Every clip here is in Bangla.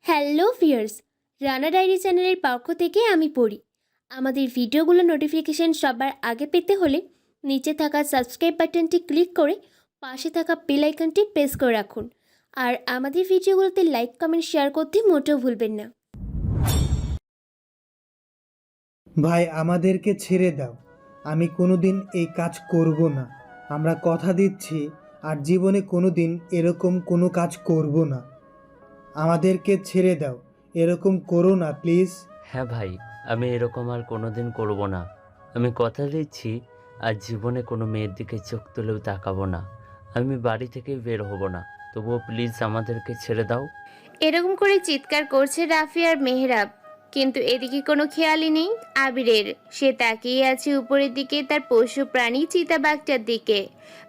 হ্যালো ভিউয়ার্স, রানা ডায়েরি চ্যানেলের পক্ষ থেকে আমি পড়ি। আমাদের ভিডিওগুলো নোটিফিকেশন সবার আগে পেতে হলে নিচে থাকা সাবস্ক্রাইব বাটনটি ক্লিক করে পাশে থাকা বেল আইকনটি প্রেস করে রাখুন। আর আমাদের ভিডিওগুলোতে লাইক কমেন্ট শেয়ার করতে মোটেও ভুলবেন না। ভাই আমাদেরকে ছেড়ে দাও, আমি কোনোদিন এই কাজ করব না। আমরা কথা দিচ্ছি আর জীবনে কোনোদিন এরকম কোনো কাজ করব না। আমাদেরকে ছেড়ে দাও, এরকম করো না প্লিজ। হ্যাঁ ভাই, আমি এরকম আর কোনোদিন করব না। আমি কথা দিচ্ছি আর জীবনে কোনো মেয়ের দিকে চোখ তুলেও তাকাবো না। আমি বাড়ি থেকে বের হব না। তবুও প্লিজ আমাদেরকে ছেড়ে দাও। এরকম করে চিৎকার করছে রাফি আর মেহরাব, কিন্তু এদিকে কোনো খেয়ালই নেই আবিরের। সে তাকিয়ে আছে উপরের দিকে, তার পশু প্রাণী চিতাবাঘটার দিকে।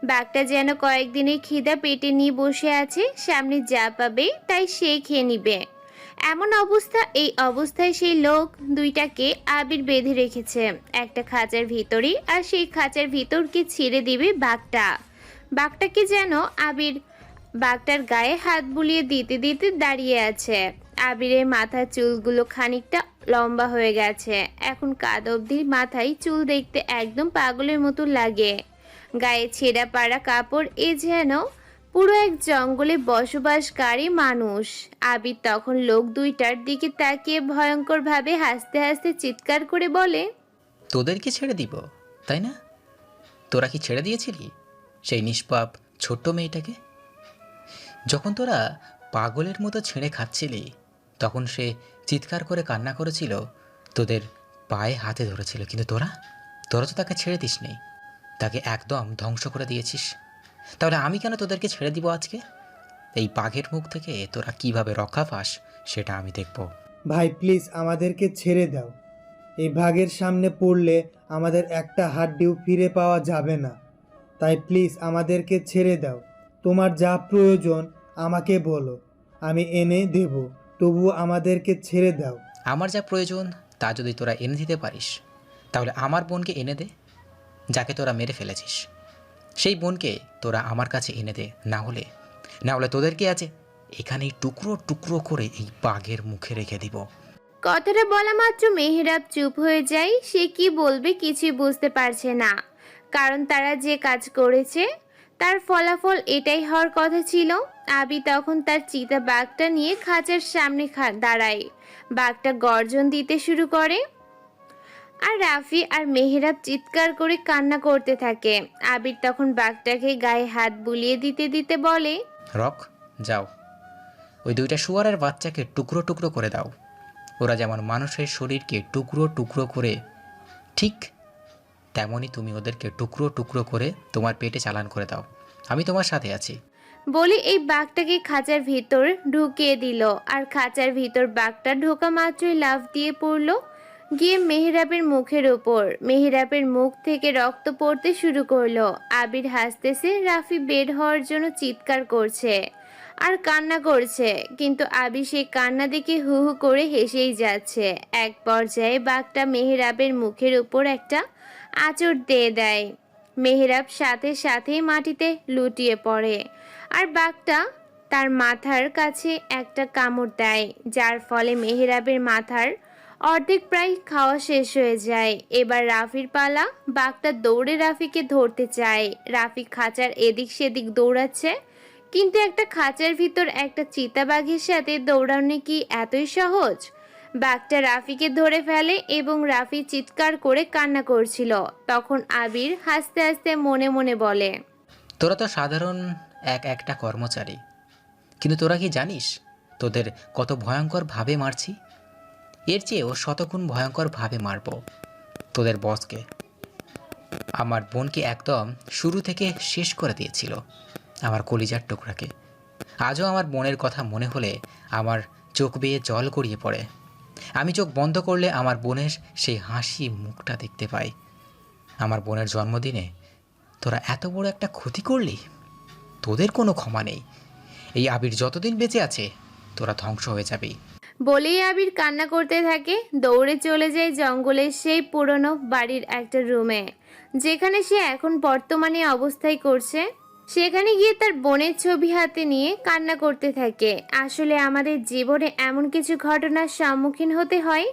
বাঘটা যেন কয়েকদিনের খিদা পেটে নিয়ে বসে আছে, সামনে যা পাবে তাই সে খেয়ে নিবে এমন অবস্থা। এই অবস্থায় সেই লোক দুইটাকে আবির বেঁধে রেখেছে একটা খাঁচার ভিতরে, আর সেই খাঁচার ভিতরকে ছিঁড়ে দিবে বাঘটাকে যেন আবির বাঘটার গায়ে হাত বুলিয়ে দিতে দিতে দাঁড়িয়ে আছে। আবিরের মাথার চুলগুলো খানিকটা লম্বা হয়ে গেছে, এখন কাঁধ অবধি মাথায় চুল দেখতে একদম পাগলের মতো লাগে। গায়ে ছেঁড়া পাড়া কাপড়, এ যেন পুরো এক জঙ্গলে বসবাসকারী মানুষ। আবির তখন লোক দুইটার দিকে তাকিয়ে ভয়ঙ্করভাবে হাসতে হাসতে চিৎকার করে বলে, তোদেরকে ছেড়ে দিব, তাই না? তোরা কি ছেড়ে দিয়েছিলি সেই নিষ্পাপ ছোট্ট মেয়েটাকে? যখন তোরা পাগলের মতো ছেড়ে খাচ্ছিলি, তখন সে চিৎকার করে কান্না করেছিল, তোদের পায়ে হাতে ধরেছিল, কিন্তু তোরা তোরা তো তাকে ছেড়ে দিসনি, তাকে একদম ধ্বংস করে দিয়েছিস। তাহলে আমি কেন তোদেরকে ছেড়ে দিব আজকে? এই বাঘের মুখ থেকে তোরা কিভাবে রক্ষা পাস সেটা আমি দেখব। ভাই প্লিজ আমাদেরকে ছেড়ে দাও, এই ভাগের সামনে পড়লে আমাদের একটা হাড্ডিও ফিরে পাওয়া যাবে না। তাই প্লিজ আমাদেরকে ছেড়ে দাও। তোমার যা প্রয়োজন আমাকে বলো, আমি এনে দেব, তবুও আমাদেরকে ছেড়ে দাও। আমার যা প্রয়োজন তা যদি তোরা এনে দিতে পারিস, তাহলে আমার বোনকে এনে দে, যাকে তোরা মেরে ফেলেছিস। সেই বোনকে তোরা আমার কাছে এনে দে, না হলে তোদেরকে আছে এখানেই টুকরো টুকরো করে এই বাঘের মুখে রেখে দিব। কথাটা বলা মাত্র মেহরাব চুপ হয়ে যায়। সে কি বলবে কিছুই বুঝতে পারছে না, কারণ তারা যে কাজ করেছে তার ফলাফল এটাই হওয়ার কথা ছিল। আবি তখন তার চিতা বাঘটা নিয়ে খাঁচার সামনে দাঁড়ায়। বাঘটা গর্জন দিতে শুরু করে, আর রাফি আর মেহরাব চিৎকার করে কান্না করতে থাকে। আবির তখন বাঘটাকে গায়ে হাত বুলিয়ে দিতে দিতে বলে, রক, যাও, ওই দুইটা শুয়ারের বাচ্চাকে টুকরো টুকরো করে দাও। ওরা যেমন মানুষের শরীরকে টুকরো টুকরো করে, ঠিক তেমনই তুমি ওদেরকে টুকরো টুকরো করে তোমার পেটে চালান করে দাও। আমি তোমার সাথে আছি। বলে এই বাঘটাকে খাঁচার ভিতর ঢুকিয়ে দিল। আর খাঁচার ভিতর বাঘটা ঢোকা মাত্রই লাফ দিয়ে পড়ল গিয়ে মেহরাবের মুখের ওপর। মেহরাবের মুখ থেকে রক্ত পড়তে শুরু করলো। আবির হাসতেছে, রাফি বের হওয়ার জন্য চিৎকার করছে আর কান্না করছে, কিন্তু আবির সেই কান্না দেখে হু হু করে হেসেই যাচ্ছে। এক পর্যায়ে বাঘটা মেহরাবের মুখের উপর একটা আঁচড় দিয়ে দেয়। মেহরাব সাথে সাথেই মাটিতে লুটিয়ে পড়ে, আর বাঘটা তার মাথার কাছে একটা কামড় দেয়, যার ফলে মেহরাবের মাথার অর্ধেক প্রায় খাওয়া শেষ হয়ে যায়। এবার রাফির পালা। বাঘটা দৌড়ে রাফিকে ধরতে চায়। রাফি খাঁচার এদিক সেদিক দৌড়াচ্ছে, কিন্তু একটা খাঁচার ভিতর একটা চিতাবাঘের সাথে দৌড়ানো কি এতই সহজ? বাঘটা রাফিকে ধরে ফেলে এবং রাফি চিৎকার করে কান্না করছিল। তখন আবির হাসতে হাসতে মনে মনে বলে, তোরা তো সাধারণ একটা কর্মচারী, কিন্তু তোরা কি জানিস তোদের কত ভয়ঙ্করভাবে মারছি? এর চেয়েও শতগুণ ভয়ঙ্করভাবে মারব তোদের বসকে। আমার বোনকে একদম শুরু থেকে শেষ করে দিয়েছিল, আমার কলিজার টুকরাকে। আজও আমার বোনের কথা মনে হলে আমার চোখ বেয়ে জল গড়িয়ে পড়ে। আমি চোখ বন্ধ করলে আমার বোনের সেই হাসি মুখটা দেখতে পাই। আমার বোনের জন্মদিনে তোরা এত বড় একটা ক্ষতি করলি, তোদের কোনো ক্ষমা নেই। এই আবির যতদিন বেঁচে আছে তোরা ধ্বংস হয়ে যাবি। বলেই আবির কান্না করতে থাকে। দৌড়ে চলে যায় জঙ্গলের সেই পুরনো বাড়ির একটা রুমে, যেখানে সে এখন বর্তমানে অবস্থায় করছে। সেখানে গিয়ে তার বোনের ছবি হাতে নিয়ে কান্না করতে থাকে। আসলে আমাদের জীবনে এমন কিছু ঘটনার সম্মুখীন হতে হয়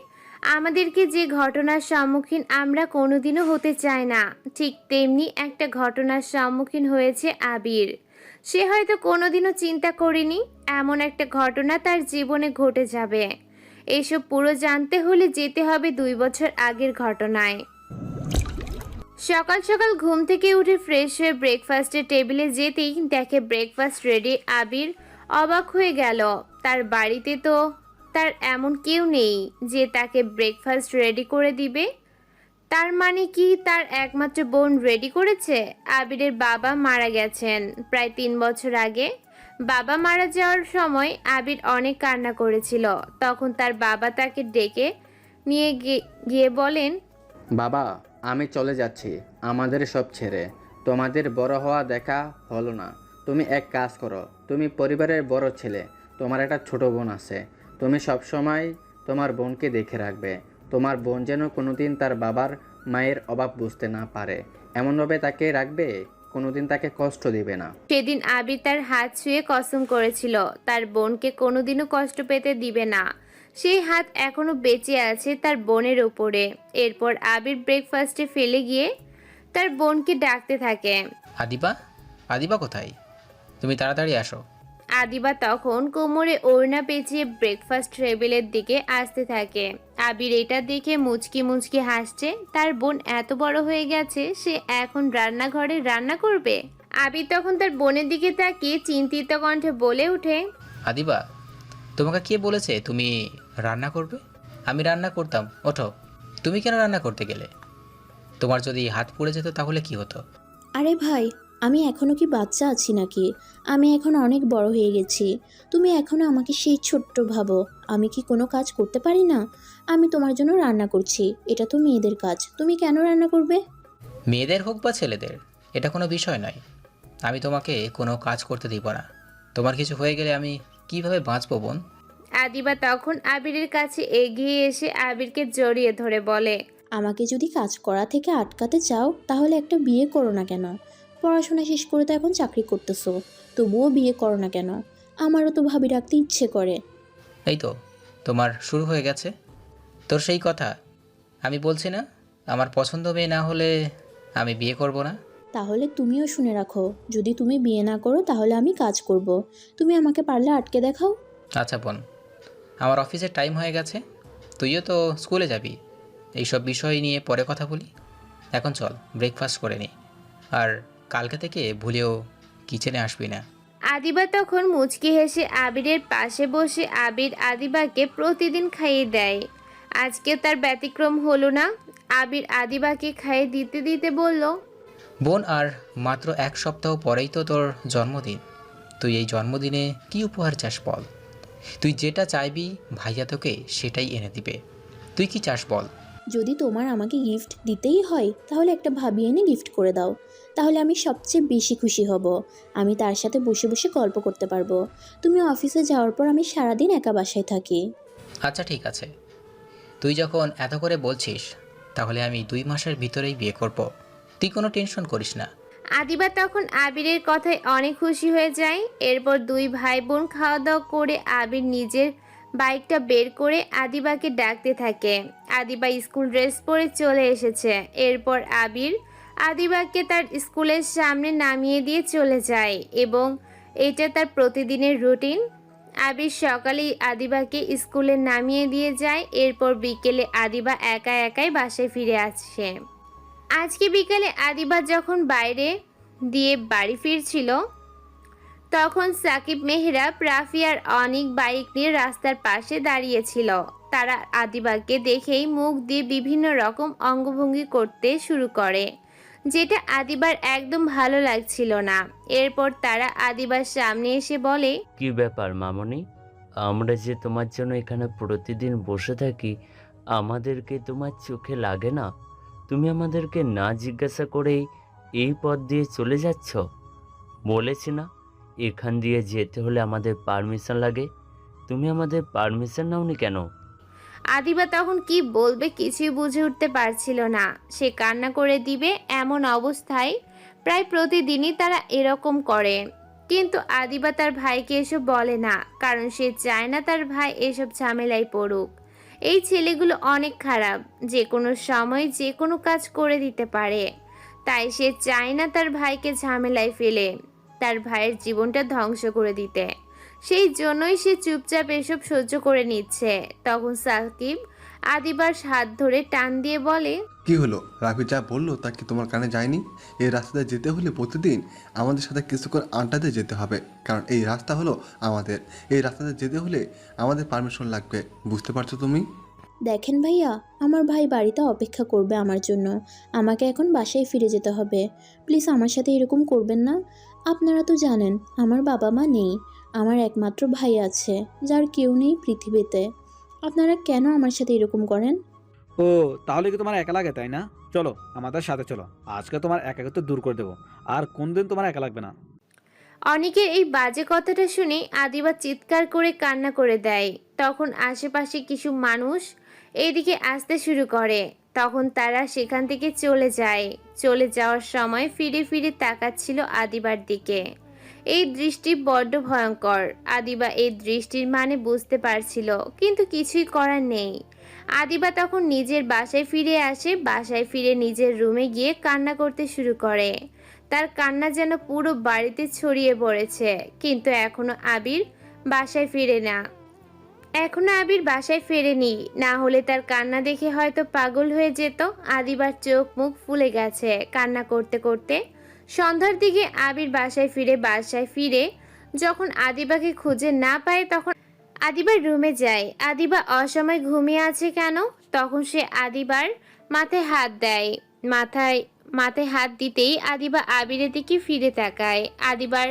আমাদেরকে, যে ঘটনার সম্মুখীন আমরা কোনোদিনও হতে চাই না। ঠিক তেমনি একটা ঘটনার সম্মুখীন হয়েছে আবির। সে হয়তো কোনোদিনও চিন্তা করেনি এমন একটা ঘটনা তার জীবনে ঘটে যাবে। এসব পুরো জানতে হলে যেতে হবে 2 বছর আগের ঘটনায়। সকাল সকাল ঘুম থেকে উঠে ফ্রেশ হয়ে ব্রেকফাস্টের টেবিলে যেতেই দেখে ব্রেকফাস্ট রেডি। আবির অবাক হয়ে গেল। তার বাড়িতে তো তার এমন কেউ নেই যে তাকে ব্রেকফাস্ট রেডি করে দিবে। তার মানে কি তার একমাত্র বোন রেডি করেছে? আবিরের বাবা মারা গেছেন প্রায় 3 বছর আগে। বাবা মারা যাওয়ার সময় আবির অনেক কান্না করেছিল। তখন তার বাবা তাকে ডেকে নিয়ে গিয়ে বলেন, বাবা, আমি চলে যাচ্ছি আমাদের সব ছেড়ে। তোমাদের বড় হওয়া দেখা হলো না। তুমি এক কাজ করো, তুমি পরিবারের বড় ছেলে, তোমার একটা ছোট বোন আছে। তুমি সবসময় তোমার বোনকে দেখে রাখবে। তোমার বোন যেন কোনোদিন তার বাবার মায়ের অভাব বুঝতে না পারে, এমনভাবে তাকে রাখবে কোনোদিন তাকে কষ্ট দিবে না। সেদিন আবির তার হাত ছুঁয়ে কসম করেছিল তার বোনকে কোনোদিনও কষ্ট পেতে দিবে না। সেই হাত এখনো বেঁচে আছে তার বোনের উপরে। এরপর আবির ব্রেকফাস্টে ফেলে গিয়ে তার বোনকে ডাকতে থাকে। আদিবা, আদিবা কোথায়? তুমি তাড়াতাড়ি আসো। আদিবা তখন কোমরে ওড়না পেঁচিয়ে ব্রেকফাস্ট টেবিলের দিকে আসতে থাকে। আবির এটা দেখে মুচকি মুচকি হাসছে। তার বোন এত বড় হয়ে গেছে, সে এখন রান্নাঘরে রান্না করবে। আবির তখন তার বোনের দিকে তাকিয়ে চিন্তিত কণ্ঠে বলে ওঠে, আদিবা, তোমাকে কে বলেছে তুমি রান্না করবে? আমি রান্না করতাম। ওঠো। তুমি কেন রান্না করতে গেলে? তোমার যদি হাত পুড়ে যেত তাহলে কি হতো? আরে ভাই, আমি এখনো কি বাচ্চা আছি নাকি? আমি এখন অনেক বড় হয়ে গেছি। তুমি এখনো আমাকে সেই ছোট্ট ভাবো। আমি কি কোনো কাজ করতে পারি না? আমি তোমার জন্য রান্না করছি। এটা তো মেয়েদের কাজ। তুমি কেন রান্না করবে? মেয়েদের হোক বা ছেলেদের, এটা কোনো বিষয় নয়। আমি তোমাকে কোনো কাজ করতে দিব না। তোমার কিছু হয়ে গেলে আমি কিভাবে বাঁচবো বোন? আদিবা তখন আবিরের কাছে এগিয়ে এসে আবিরকে জড়িয়ে ধরে বলে, আমাকে যদি কাজ করা থেকে আটকাতে চাও তাহলে একটা বিয়ে করো না কেন? পড়াশোনা শেষ করে তো এখন চাকরি করতেছো, তবুও বিয়ে করো না কেন? আমারও তো ভাবি রাখতে ইচ্ছে করে। এই তো তোমার শুরু হয়ে গেছে তোর সেই কথা। আমি বলছি না, আমার পছন্দ মেয়ে না হলে আমি বিয়ে করব না। তাহলে তুমিও শুনে রাখো, যদি তুমি বিয়ে না করো তাহলে আমি কাজ করব। তুমি আমাকে পারলে আটকে দেখাও। আচ্ছা বোন, আমার অফিসের টাইম হয়ে গেছে। তুইও তো স্কুলে যাবি। এইসব বিষয় নিয়ে পরে কথা বলি। এখন চল ব্রেকফাস্ট করে নি। আর কালকে থেকে ভুলেও কিচেনে আসবি না। আদিবা তখন মুচকি হেসে আবিরের পাশে বসে আবির আদিবাকে প্রতিদিন খাইয়ে দেয়। আজকেও তার ব্যতিক্রম হলো না। আবির আদিবাকে খাইয়ে দিতে দিতে বলল, বোন, আর মাত্র 1 সপ্তাহ পরেই তো তোর জন্মদিন। তুই এই জন্মদিনে কি উপহার চাস বল? তুই যেটা চাইবি ভাইয়া তোকে সেটাই এনে দিবে। তুই কি চাস বল? যদি তোমার আমাকে গিফট দিতেই হয় তাহলে একটা ভাবি এনে গিফট করে দাও, তাহলে আমি সবচেয়ে বেশি খুশি হব। আমি তার সাথে বসে বসে গল্প করতে পারবো। তুমি অফিসে যাওয়ার পর আমি সারাদিন একা বাসায় থাকি। আচ্ছা ঠিক আছে, তুই যখন এত করে বলছিস তাহলে আমি 2 মাসের ভিতরেই বিয়ে করব। তুই কোনো টেনশন করিস না। আদিবা তখন আবিরের কথায় অনেক খুশি হয়ে যায়। এরপর 2 ভাই বোন খাওয়া দাওয়া করে আবির নিজের বাইকটা বের করে আদিবাকে ডাকতে থাকে। আদিবা স্কুল ড্রেস পরে চলে এসেছে। এরপর আবির আদিবাকে তার স্কুলের সামনে নামিয়ে দিয়ে চলে যায় এবং এটা তার প্রতিদিনের রুটিন। আবির সকালেই আদিবাকে স্কুলে নামিয়ে দিয়ে যায়। এরপর বিকেলে আদিবা একা একাই বাসায় ফিরে আসে। আজকে বিকালে আদিবা যখন বাইরে দিয়ে বাড়ি ফিরছিল তখন সাকিব, মেহরাব, রাফি আর অনিক বাইক নিয়ে রাস্তার পাশে দাঁড়িয়েছিল। তারা আদিবাকে দেখেই মুখ দিয়ে বিভিন্ন রকম অঙ্গভঙ্গি করতে শুরু করে, যেটা আদিবার একদম ভালো লাগছিল না। এরপর তারা আদিবার সামনে এসে বলে, কি ব্যাপার মামনি? আমরা যে তোমার জন্য এখানে প্রতিদিন বসে থাকি, আমাদেরকে তোমার চোখে লাগে না? তুমি আমাদেরকে না জিজ্ঞাসা করেই এই পথ দিয়ে চলে যাচ্ছ। বলেছি না এখান দিয়ে যেতে হলে আমাদের পারমিশন লাগে। তুমি আমাদের পারমিশন নাওনি কেন? আদিবা তখন কি বলবে কিছুই বুঝে উঠতে পারছিল না। সে কান্না করে দিবে এমন অবস্থায় প্রায় প্রতিদিনই তারা এরকম করে। কিন্তু আদিবা তার ভাইকে এসব বলে না, কারণ সে চায় না তার ভাই এসব ঝামেলায় পড়ুক। এই ছেলেগুলো অনেক খারাপ, যে কোনো সময় যে কোনো কাজ করে দিতে পারে। তাই সে চায় না তার ভাইকে ঝামেলায় ফেলে তার ভাইয়ের জীবনটা ধ্বংস করে দিতে। সেই জন্যই সে চুপচাপ এসব সহ্য করে নিচ্ছে। তখন সাকিব আদিবার হাত ধরে টান দিয়ে বলে, কি হলো? রাফি যা বললো তা কি তোমার কানে যায়নি? এই রাস্তাতে যেতে হলে প্রতিদিন আমাদের সাথে কিছুক্ষণ আড্ডাতে যেতে হবে, কারণ এই রাস্তা হলো আমাদের। এই রাস্তাতে যেতে হলে আমাদের পারমিশন লাগবে, বুঝতে পারছো তুমি? দেখেন ভাইয়া, আমার ভাই বাড়িতে অপেক্ষা করবে আমার জন্য। আমাকে এখন বাসায় ফিরে যেতে হবে। প্লিজ আমার সাথে এরকম করবেন না। আপনারা তো জানেন আমার বাবা মা নেই, আমার একমাত্র ভাই আছে, যার কেউ নেই পৃথিবীতে। আপনারা কেন আমার সাথে এরকম করেন? ও, তাহলে কি তোমার একা লাগে, তাই না? চলো আমাদের সাথে চলো, আজকে তোমার একাকিত্ব দূর করে দেবো, আর কোনদিন তোমার একা লাগবে না। অনেকের এই বাজে কথাটা শুনে আদিবা চিৎকার করে কান্না করে দেয়। তখন আশেপাশে কিছু মানুষ এইদিকে আসতে শুরু করে। তখন তারা সেখান থেকে চলে যায়। চলে যাওয়ার সময় ফিরে ফিরে তাকাচ্ছিল আদিবার দিকে। এই দৃষ্টি বড্ড ভয়ঙ্কর। আদিবা এই দৃষ্টির মানে বুঝতে পারছিল, কিন্তু কিছুই করার নেই। আদিবা তখন নিজের বাসায় ফিরে আসে। বাসায় ফিরে নিজের রুমে গিয়ে কান্না করতে শুরু করে। তার কান্না যেন পুরো বাড়িতে ছড়িয়ে পড়েছে। কিন্তু এখনো আবির বাসায় ফেরেনি। না হলে তার কান্না দেখে হয়তো পাগল হয়ে যেত। আদিবার চোখ মুখ ফুলে গেছে কান্না করতে করতে। সন্ধ্যার দিকে আবির বাসায় ফিরে যখন আদিবাকে খুঁজে না পায়, তখন আদিবার রুমে যায়। আদিবা অসময় ঘুমিয়ে আছে কেন? তখন সে আদিবার মাথায় হাত দেয়। মাথায় হাত দিতেই আদিবা আবিরের দিকে ফিরে তাকায়। আদিবার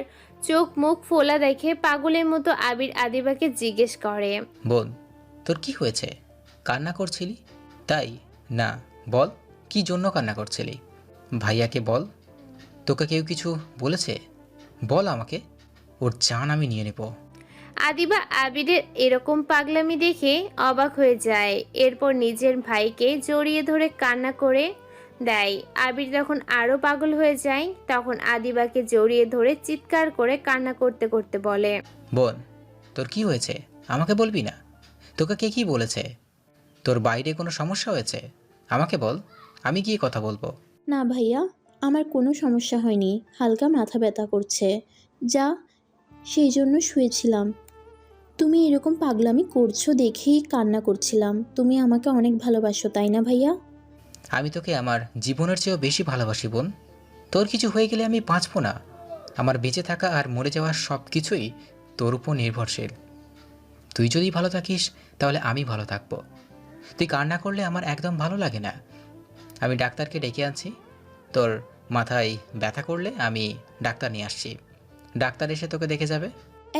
চোখ মুখ ফোলা দেখে পাগলের মতো আবির আদিবাকে জিজ্ঞেস করে, বোন, তোর কি হয়েছে? কান্না করছিলি? তাই না, বল, কি জন্য কান্না করছিলি? ভাইয়াকে বল। তোকে কেউ কিছু বলেছে? বল আমাকে, ওর জান আমি নিয়ে নেব। আদিবা আবিরের এরকম পাগলামি দেখে অবাক হয়ে যায়। এরপর নিজের ভাইকে জড়িয়ে ধরে কান্না করে দেয়। আবির তখন আরো পাগল হয়ে যায়। তখন আদিবাকে জড়িয়ে ধরে চিৎকার করে কান্না করতে করতে বলে, বোন, তোর কি হয়েছে? আমাকে বলবি না? তোকে কে কি বলেছে? তোর বাইরে কোনো সমস্যা হয়েছে? আমাকে বল, আমি গিয়ে কথা বলবো। না ভাইয়া, আমার কোনো সমস্যা হয়নি, হালকা মাথা ব্যথা করছে যা, সেই জন্য শুয়েছিলাম। তুমি এরকম পাগলামি করছো দেখেই কান্না করছিলাম। তুমি আমাকে অনেক ভালোবাসো, তাই না ভাইয়া? আমি তোকে আমার জীবনের চেয়েও বেশি ভালোবাসি বোন। তোর কিছু হয়ে গেলে আমি বাঁচবো না। আমার বেঁচে থাকা আর মরে যাওয়া সব কিছুই তোর উপর নির্ভরশীল। তুই যদি ভালো থাকিস তাহলে আমি ভালো থাকবো। তুই কান্না করলে আমার একদম ভালো লাগে না। আমি ডাক্তারকে ডেকে আনছি। তোর মাথায় ব্যথা করলে আমি ডাক্তার নিয়ে আসছি। ডাক্তার এসে তোকে দেখে যাবে।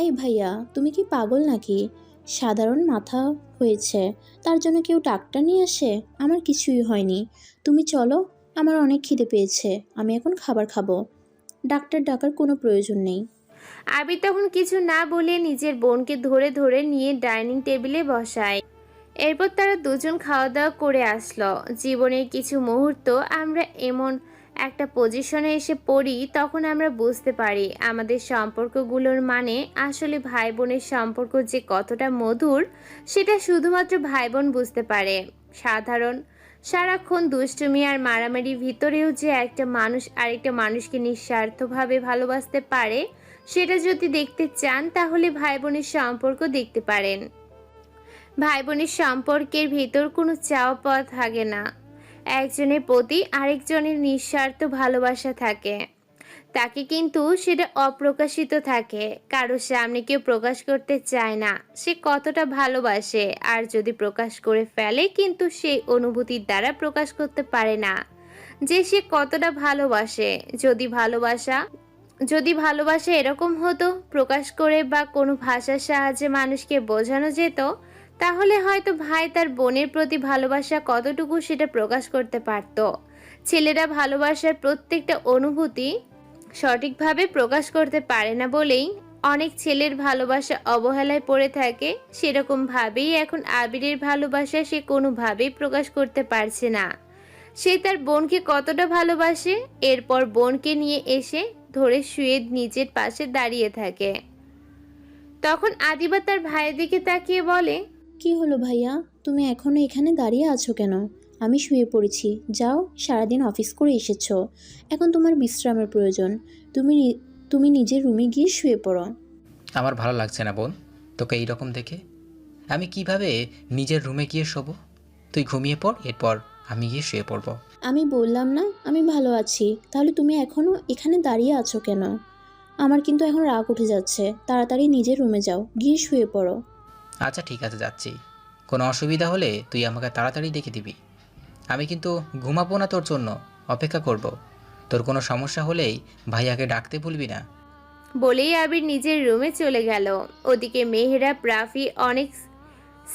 এই ভাইয়া, তুমি কি পাগল নাকি? সাধারণ মাথা হয়েছে, তার জন্য কেউ ডাক্তার নিয়ে আসে? আমার কিছুই হয়নি। তুমি চলো, আমার অনেক খিদে পেয়েছে, আমি এখন খাবার খাবো। ডাক্তার ডাকার কোনো প্রয়োজন নেই। আবির তখন কিছু না বলে নিজের বোনকে ধরে ধরে নিয়ে ডাইনিং টেবিলে বসায়। এরপর তারা দুজন খাওয়া দাওয়া করে আসলো। জীবনের কিছু মুহূর্ত আমরা এমন একটা পজিশনে এসে পড়ি, তখন আমরা বুঝতে পারি আমাদের সম্পর্কগুলোর মানে আসলে ভাই বোনের সম্পর্ক যে কতটা মধুর, সেটা শুধুমাত্র ভাই বোন বুঝতে পারে। সারাক্ষণ দুষ্টুমি আর মারামারির ভিতরেও যে একটা মানুষ আরেকটা মানুষকে নিঃস্বার্থভাবে ভালোবাসতে পারে, সেটা যদি দেখতে চান তাহলে ভাই বোনের সম্পর্ক দেখতে পারেন। ভাই বোনের সম্পর্কের ভিতর কোনো চাওয়া পাওয়া থাকে না। একজনের প্রতি আরেকজনের নিঃস্বার্থ ভালোবাসা থাকে, তাকে কিন্তু সেটা অপ্রকাশিত থাকে। কারোর সামনে কেউ প্রকাশ করতে চায় না সে কতটা ভালোবাসে, আর যদি প্রকাশ করে ফেলে কিন্তু সেই অনুভূতির দ্বারা প্রকাশ করতে পারে না যে সে কতটা ভালোবাসে। যদি ভালোবাসা এরকম হতো, প্রকাশ করে বা কোনো ভাষার সাহায্যে মানুষকে বোঝানো যেত, তাহলে হয়তো ভাই তার বোনের প্রতি ভালোবাসা কতটুকু সেটা প্রকাশ করতে পারত। ছেলেরা ভালোবাসার প্রত্যেকটা অনুভূতি সঠিকভাবে প্রকাশ করতে পারে না বলেই অনেক ছেলের ভালোবাসা অবহেলায় পড়ে থাকে। সেরকম ভাবেই এখন আবিরের ভালোবাসা সে কোনোভাবেই প্রকাশ করতে পারছে না। সে তার বোনকে কতটা ভালোবাসে। এরপর বোনকে নিয়ে এসে ধরে শুয়ে নিজের পাশে দাঁড়িয়ে থাকে। তখন আদিবা তার ভাইয়ের দিকে তাকিয়ে বলে, কি হলো ভাইয়া, তুমি এখনো এখানে দাঁড়িয়ে আছো কেন? আমি শুয়ে পড়েছি, যাও, সারাদিন অফিস করে এসেছো, এখন তোমার বিশ্রামের প্রয়োজন। তুমি নিজের রুমে গিয়ে শুয়ে পড়ো। আমার ভালো লাগছে না বোন তোকে এইরকম দেখে। আমি কিভাবে নিজের রুমে গিয়ে শোবো? তুই ঘুমিয়ে পড়, এরপর আমি গিয়ে শুয়ে পড়বো। আমি বললাম না আমি ভালো আছি, তাহলে তুমি এখনো এখানে দাঁড়িয়ে আছো কেন? আমার কিন্তু এখন রাগ উঠে যাচ্ছে, তাড়াতাড়ি নিজের রুমে যাও, গিয়ে শুয়ে পড়ো। আচ্ছা ঠিক আছে, যাচ্ছি। কোনো অসুবিধা হলে তুই আমাকে তাড়াতাড়ি ডেকে দিবি। আমি কিন্তু ঘুমাবো না, তোর জন্য অপেক্ষা করব। তোর কোনো সমস্যা হলেই ভাইয়াকে ডাকতে ভুলবি না। বলেই আবির নিজের রুমে চলে গেল। ওদিকে মেহরাব, রাফি, অনেক,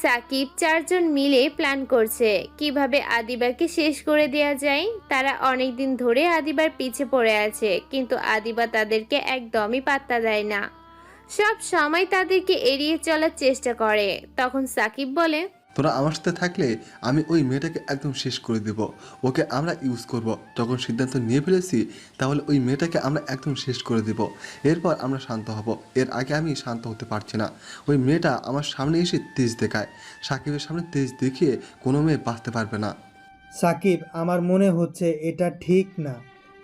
সাকিব চারজন মিলে প্ল্যান করছে কিভাবে আদিবাকে শেষ করে দেয়া যায়। তারা অনেক দিন ধরে আদিবার পিছে পড়ে আছে, কিন্তু আদিবা তাদেরকে একদমই পাত্তা দেয় না, সব সময় তাদেরকে এড়িয়ে চলার চেষ্টা করে। তখন সাকিব বলে, তোরা আমার সাথে থাকলে আমি ওই মেয়েটাকে একদম শেষ করে দেব। ওকে আমরা ইউজ করব। যখন সিদ্ধান্ত নিয়ে ফেলেছি তাহলে ওই মেয়েটাকে আমরা একদম শেষ করে দেব। এরপর আমরা শান্ত হব। এর আগে আমি শান্ত হতে পারছি না। ওই মেয়েটা আমার সামনে এসে তেজ দেখায়। সাকিবের সামনে তেজ দেখিয়ে কোনো মেয়ে বাঁচতে পারবে না। সাকিব, আমার মনে হচ্ছে এটা ঠিক না।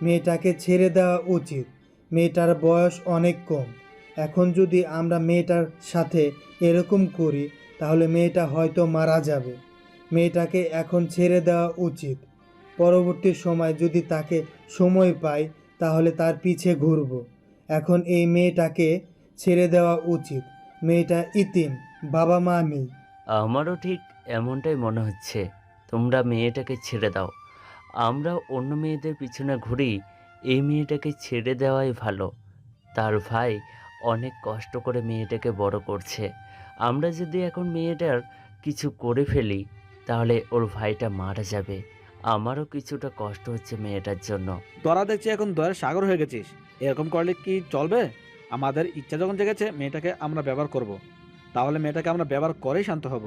মেয়েটাকে ছেড়ে দেওয়া উচিত। মেয়েটার বয়স অনেক কম। এখন যদি আমরা মেয়েটার সাথে এরকম করি তাহলে মেয়েটা হয়তো মারা যাবে। মেয়েটাকে এখন ছেড়ে দেওয়া উচিত। পরবর্তী সময় যদি তাকে সময় পাই তাহলে তার পিছে ঘুরব। এখন এই মেয়েটাকে ছেড়ে দেওয়া উচিত। মেয়েটা ইতিম, বাবা মা নেই। আমারও ঠিক এমনটাই মনে হচ্ছে। তোমরা মেয়েটাকে ছেড়ে দাও। আমরা অন্য মেয়েদের পিছনে ঘুরি, এই মেয়েটাকে ছেড়ে দেওয়াই ভালো। তার ভাই অনেক কষ্ট করে মেয়েটাকে বড় করছে। আমরা যদি এখন মেয়েটার কিছু করে ফেলি তাহলে ওর ভাইটা মারা যাবে। আমারও কিছুটা কষ্ট হচ্ছে মেয়েটার জন্য। তোরা দেখছি এখন দয়ের সাগর হয়ে গেছিস। এরকম করলে কি চলবে? আমাদের ইচ্ছা যখন জেগেছে মেয়েটাকে আমরা ব্যবহার করব, তাহলে মেয়েটাকে আমরা ব্যবহার করেই শান্ত হব।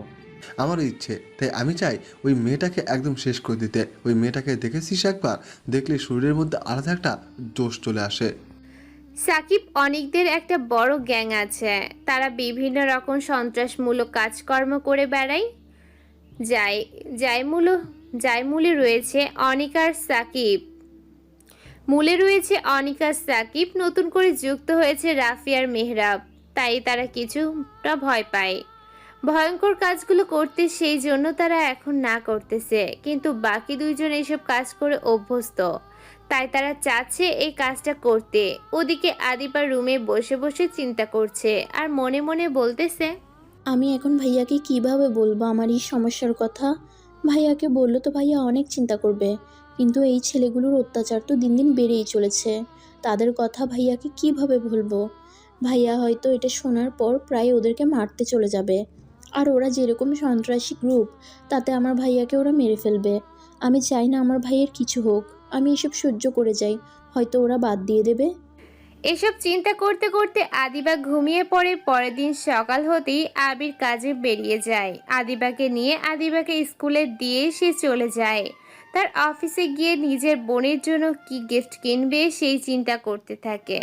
আমারও ইচ্ছে, তাই আমি চাই ওই মেয়েটাকে একদম শেষ করে দিতে। ওই মেয়েটাকে দেখেছিস একবার, দেখলে শরীরের মধ্যে আলাদা একটা জোশ চলে আসে। সাকিব অনেকদের একটা বড় গ্যাং আছে। তারা বিভিন্ন রকম সন্ত্রাসমূলক কাজকর্ম করে বেড়ায়। যাই মূলে রয়েছে অনিকার সাকিব। নতুন করে যুক্ত হয়েছে রাফি আর মেহরাব। তাই তারা কিছুটা ভয় পায় ভয়ঙ্কর কাজগুলো করতে, সেই জন্য তারা এখন না করতেছে। কিন্তু বাকি দুইজন এইসব কাজ করে অভ্যস্ত, তাই তারা চাচ্ছে এই কাজটা করতে। ওদিকে আদিবা রুমে বসে বসে চিন্তা করছে আর মনে মনে বলতেছে, আমি এখন ভাইয়াকে কিভাবে বলবো আমার এই সমস্যার কথা? ভাইয়াকে বললো তো ভাইয়া অনেক চিন্তা করবে, কিন্তু এই ছেলেগুলোর অত্যাচার তো দিন দিন বেড়েই চলেছে। তাদের কথা ভাইয়াকে কিভাবে বলবো? ভাইয়া হয়তো এটা শোনার পর প্রায় ওদেরকে মারতে চলে যাবে। আর ওরা যেরকম সন্ত্রাসী গ্রুপ, তাতে আমার ভাইয়াকে ওরা মেরে ফেলবে। আমি চাই না আমার ভাইয়ের কিছু হোক। আমি এসব সহ্য করে যাই, হয়তো ওরা বাদ দিয়ে দেবে। এসব চিন্তা করতে করতে আদিবা ঘুমিয়ে পড়ে। পরের দিন সকাল হতেই আবির কাজে বেরিয়ে যায়। আদিবাকে নিয়ে আদিবাকে স্কুলে দিয়ে সে চলে যায়। তার অফিসে গিয়ে নিজের বোনের জন্য কি গিফট কিনবে সেই চিন্তা করতে থাকে।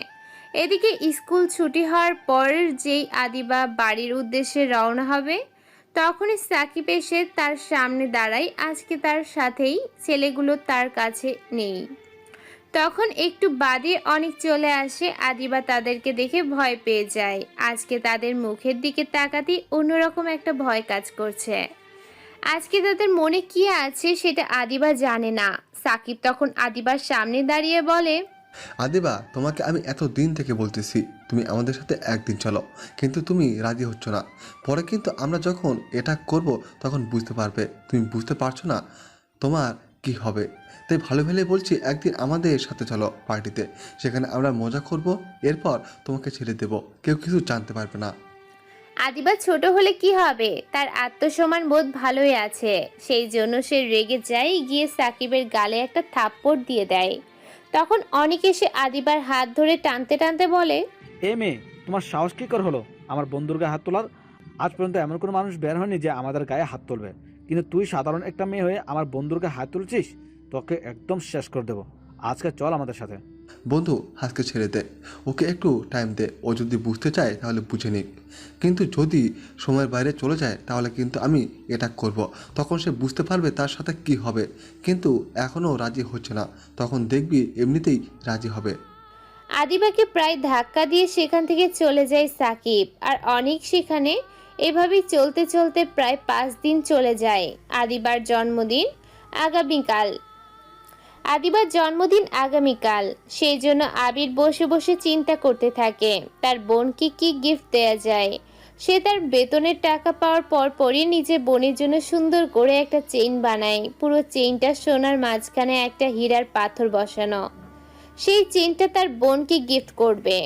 এদিকে স্কুল ছুটি হওয়ার পর যেই আদিবা বাড়ির উদ্দেশ্যে রওনা হবে, তখনই সাকিব এসে তার সামনে দাঁড়ায়। আজকে তার সাথেই ছেলেগুলো তার কাছে নেই। তখন একটু বাদে অনেক চলে আসে। আদিবা তাদেরকে দেখে ভয় পেয়ে যায়। আজকে তাদের মুখের দিকে তাকাতেই অন্যরকম একটা ভয় কাজ করছে। আজকে তাদের মনে কি আছে সেটা আদিবা জানে না। সাকিব তখন আদিবার সামনে দাঁড়িয়ে বলে, আদিবা, তোমাকে আমি এত দিন থেকে বলতেছি তুমি আমাদের সাথে একদিন চলো, কিন্তু তুমি রাজি হচ্ছ না। পরে কিন্তু আমরা যখন এটা করব তখন বুঝতে পারবে। তুমি বুঝতে পারছো না তোমার কি হবে। তাই ভালো ভেলে বলছি, একদিন আমাদের সাথে চলো পার্টিতে, সেখানে আমরা মজা করব। এরপর তোমাকে ছেড়ে দেব, কেউ কিছু জানতে পারবে না। আদিবা ছোট হলে কি হবে, তার আত্মসম্মান বোধ ভালোই আছে। সেই জন্য সে রেগে যায়, গিয়ে সাকিবের গালে একটা থাপ্পড় দিয়ে দেয়। তখন অনেক এসে আদিবার হাত ধরে টানতে টানতে বলে, এ মেয়ে, তোমার সাহস কি করে হলো আমার বন্ধুর গায়ে হাত তোলার? আজ পর্যন্ত এমন কোনো মানুষ বের হয়নি যে আমাদের গায়ে হাত তুলবে, কিন্তু তুই সাধারণ একটা মেয়ে হয়ে আমার বন্ধুর গায়ে হাত তুলছিস। তোকে একদম শেষ করে দেবো। আজকে চল আমাদের সাথে। বন্ধু, আজকে ছেড়ে দে, ওকে একটু টাইম দে। ও যদি বুঝতে চায় তাহলে বুঝে নিক, কিন্তু যদি সময়ের বাইরে চলে যায় তাহলে কিন্তু আমি এটা করব। তখন সে বুঝতে পারবে তার সাথে কি হবে, কিন্তু এখনও রাজি হচ্ছে না, তখন দেখবি এমনিতেই রাজি হবে। আদিবাকে প্রায় ধাক্কা দিয়ে সেখান থেকে চলে যায় সাকিব আর অনেক। সেখানে এভাবেই চলতে চলতে প্রায় 5 দিন চলে যায়। আদিবার জন্মদিন আগামীকাল। সেই জন্য আবির বসে বসে চিন্তা করতে থাকে তার বোনকে কি গিফট দেয়া যায়। সে তার বেতনের টাকা পাওয়ার পরই নিজের বোনের জন্য সুন্দর করে একটা চেইন বানায়। পুরো চেইনটা সোনার, মাঝখানে একটা হীরার পাথর বসানো। সেই চেইনটা তার বোনকে গিফট করবে।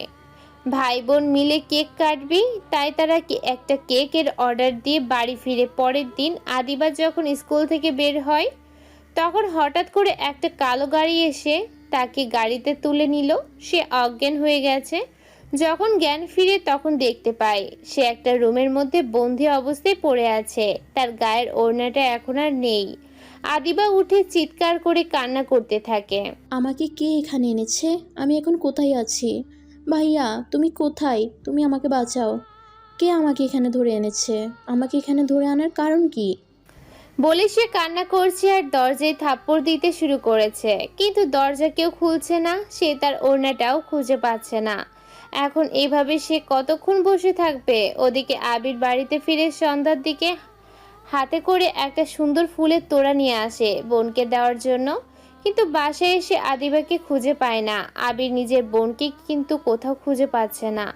ভাই বোন মিলে কেক কাটবি, তাই তারা একটা কেকের অর্ডার দিয়ে বাড়ি ফিরে। পরের দিন আদিবা যখন স্কুল থেকে বের হয় তখন হঠাৎ করে একটা কালো গাড়ি এসে তাকে গাড়িতে তুলে নিল। সে অজ্ঞান হয়ে গেছে। যখন জ্ঞান ফিরে তখন দেখতে পায় সে একটা রুমের মধ্যে বন্দি অবস্থায় পড়ে আছে। তার গায়ের ওড়নাটা এখন আর নেই। আদিবা উঠে চিৎকার করে কান্না করতে থাকে। আমাকে কে এখানে এনেছে? আমি এখন কোথায় আছি? ভাইয়া, তুমি কোথায়? তুমি আমাকে বাঁচাও। কে আমাকে এখানে ধরে এনেছে? আমাকে এখানে ধরে আনার কারণ কি? বলে সে কান্না করছে আর দরজায় থাপ্পড় দিতে শুরু করেছে, কিন্তু দরজা কেউ খুলছে না। সে তার ওড়নাটাও খুঁজে পাচ্ছে না। এখন এইভাবে সে কতক্ষণ বসে থাকবে? ওদিকে আবির বাড়িতে ফিরে সন্ধ্যার দিকে হাতে করে একটা সুন্দর ফুলের তোড়া নিয়ে আসে বোনকে দেওয়ার জন্য, কিন্তু বাসায় এসে আদিবাকে খুঁজে পায় না। আবির নিজের বোনকে কিন্তু কোথাও খুঁজে পাচ্ছে না।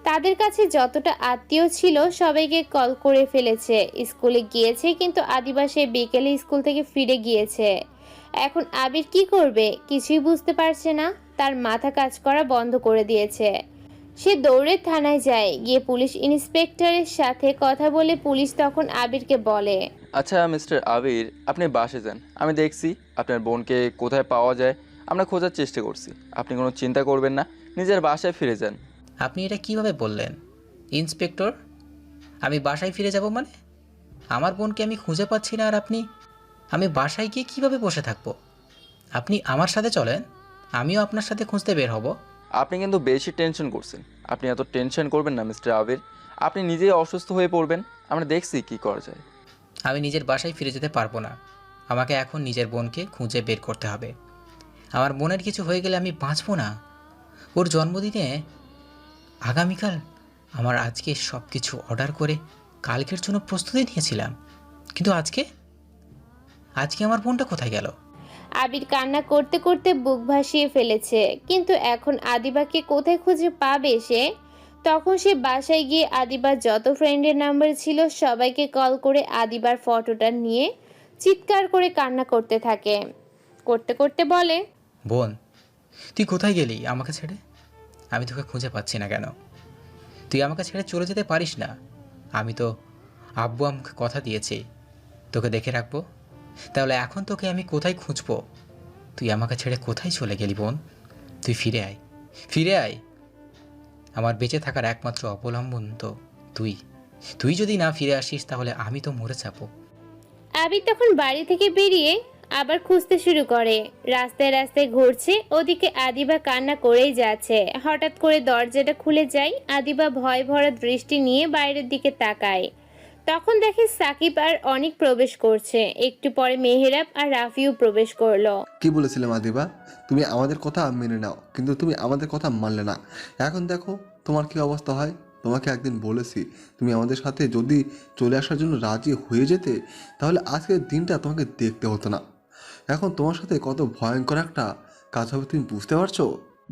তাদের কাছে যতটা আত্মীয় ছিল সবাইকে কল করে ফেলেছে। স্কুলে গিয়েছে, কিন্তু আদিবা সে বিকেলে স্কুল থেকে ফিরে গিয়েছে। এখন আবির কি করবে কিছুই বুঝতে পারছে না। তার মাথা কাজ করা বন্ধ করে দিয়েছে। সে দৌড়ে থানায় যায়। গিয়ে পুলিশ ইন্সপেক্টরের সাথে কথা বলে পুলিশ তখন আবিরকে বলে, আচ্ছা মিস্টার আবির, আপনি বাসে যান, আমি দেখছি আপনার বোনকে কোথায় পাওয়া যায়। আমরা খোঁজার চেষ্টা করছি, আপনি কোনো চিন্তা করবেন না, নিজের বাসায় ফিরে যান। আপনি এটা কিভাবে বললেন ইন্সপেক্টর? আমি বাসায় ফিরে যাব মানে? আমার বোনকে আমি খুঁজে পাচ্ছি না, আর আমি বাসায় গিয়ে কিভাবে বসে থাকবো? আপনি আমার সাথে চলেন, আমিও আপনার সাথে খুঁজতে বের হব। আপনি কিন্তু বেশি টেনশন করছেন। আপনি এত টেনশন করবেন না মিস্টার আবির, আপনি নিজেই অসুস্থ হয়ে পড়বেন। আমরা দেখছি কি করা যায়। আমি নিজের বাসায় ফিরে যেতে পারবো না। আমাকে এখন নিজের বোনকে খুঁজে বের করতে হবে। আমার বোনের কিছু হয়ে গেলে আমি বাঁচবো না। ওর জন্মদিনে আগামীকাল, আমার আজকে সব কিছু অর্ডার করে কালকের জন্য প্রস্তুতি নিয়েছিলাম, কিন্তু আজকে আমার বোনটা কোথায় গেল? আবির কান্না করতে করতে বুক ভাসিয়ে ফেলেছে। কিন্তু এখন আদিবাকে কোথায় খুঁজে পাবে সে? তখন সে বাসায় গিয়ে আদিবার যত ফ্রেন্ডের নাম্বার ছিল সবাইকে কল করে আদিবার ফটোটা নিয়ে চিৎকার করে কান্না করতে থাকে। করতে করতে বলে, বোন, তুই কোথায় গেলি আমাকে ছেড়ে? আমি তোকে খুঁজে পাচ্ছি না কেন? তুই আমাকে ছেড়ে চলে যেতে পারিস না। আমি তো আব্বু আমাকে কথা দিয়েছি তোকে দেখে রাখবো। তাহলে এখন তোকে আমি কোথায় খুঁজবো? তুই আমাকে ছেড়ে কোথায় চলে গেলি বোন? তুই ফিরে আয়, ফিরে আয়। আমার বেঁচে থাকার একমাত্র অবলম্বন তো তুই। তুই যদি না ফিরে আসিস তাহলে আমি তো মরে যাবো। আবির তখন বাড়ি থেকে বেরিয়ে আবার খুঁজতে শুরু করে। রাস্তায় রাস্তায় ঘুরছে। ওদিকে আদিবা কান্না করেই যাচ্ছে। হঠাৎ করে দরজাটা খুলে যায়। আদিবা ভয় ভরা দৃষ্টি নিয়ে বাইরের দিকে তাকায়। তখন দেখে সাকিব আর অনেক প্রবেশ করছে। একটু পরে মেহেরাব আর রাফিও প্রবেশ করলো। কি বলেছিলাম আদিবা, তুমি আমাদের কথা মেনে নাও, কিন্তু তুমি আমাদের কথা মানলে না। এখন দেখো তোমার কি অবস্থা হয়। তোমাকে একদিন বলেছি তুমি আমাদের সাথে যদি চলে আসার জন্য রাজি হয়ে যেতে তাহলে আজকের দিনটা তোমাকে দেখতে হতো না। এখন তোমার সাথে কত ভয়ঙ্কর একটা কাজ হবে তুমি বুঝতে পারছো?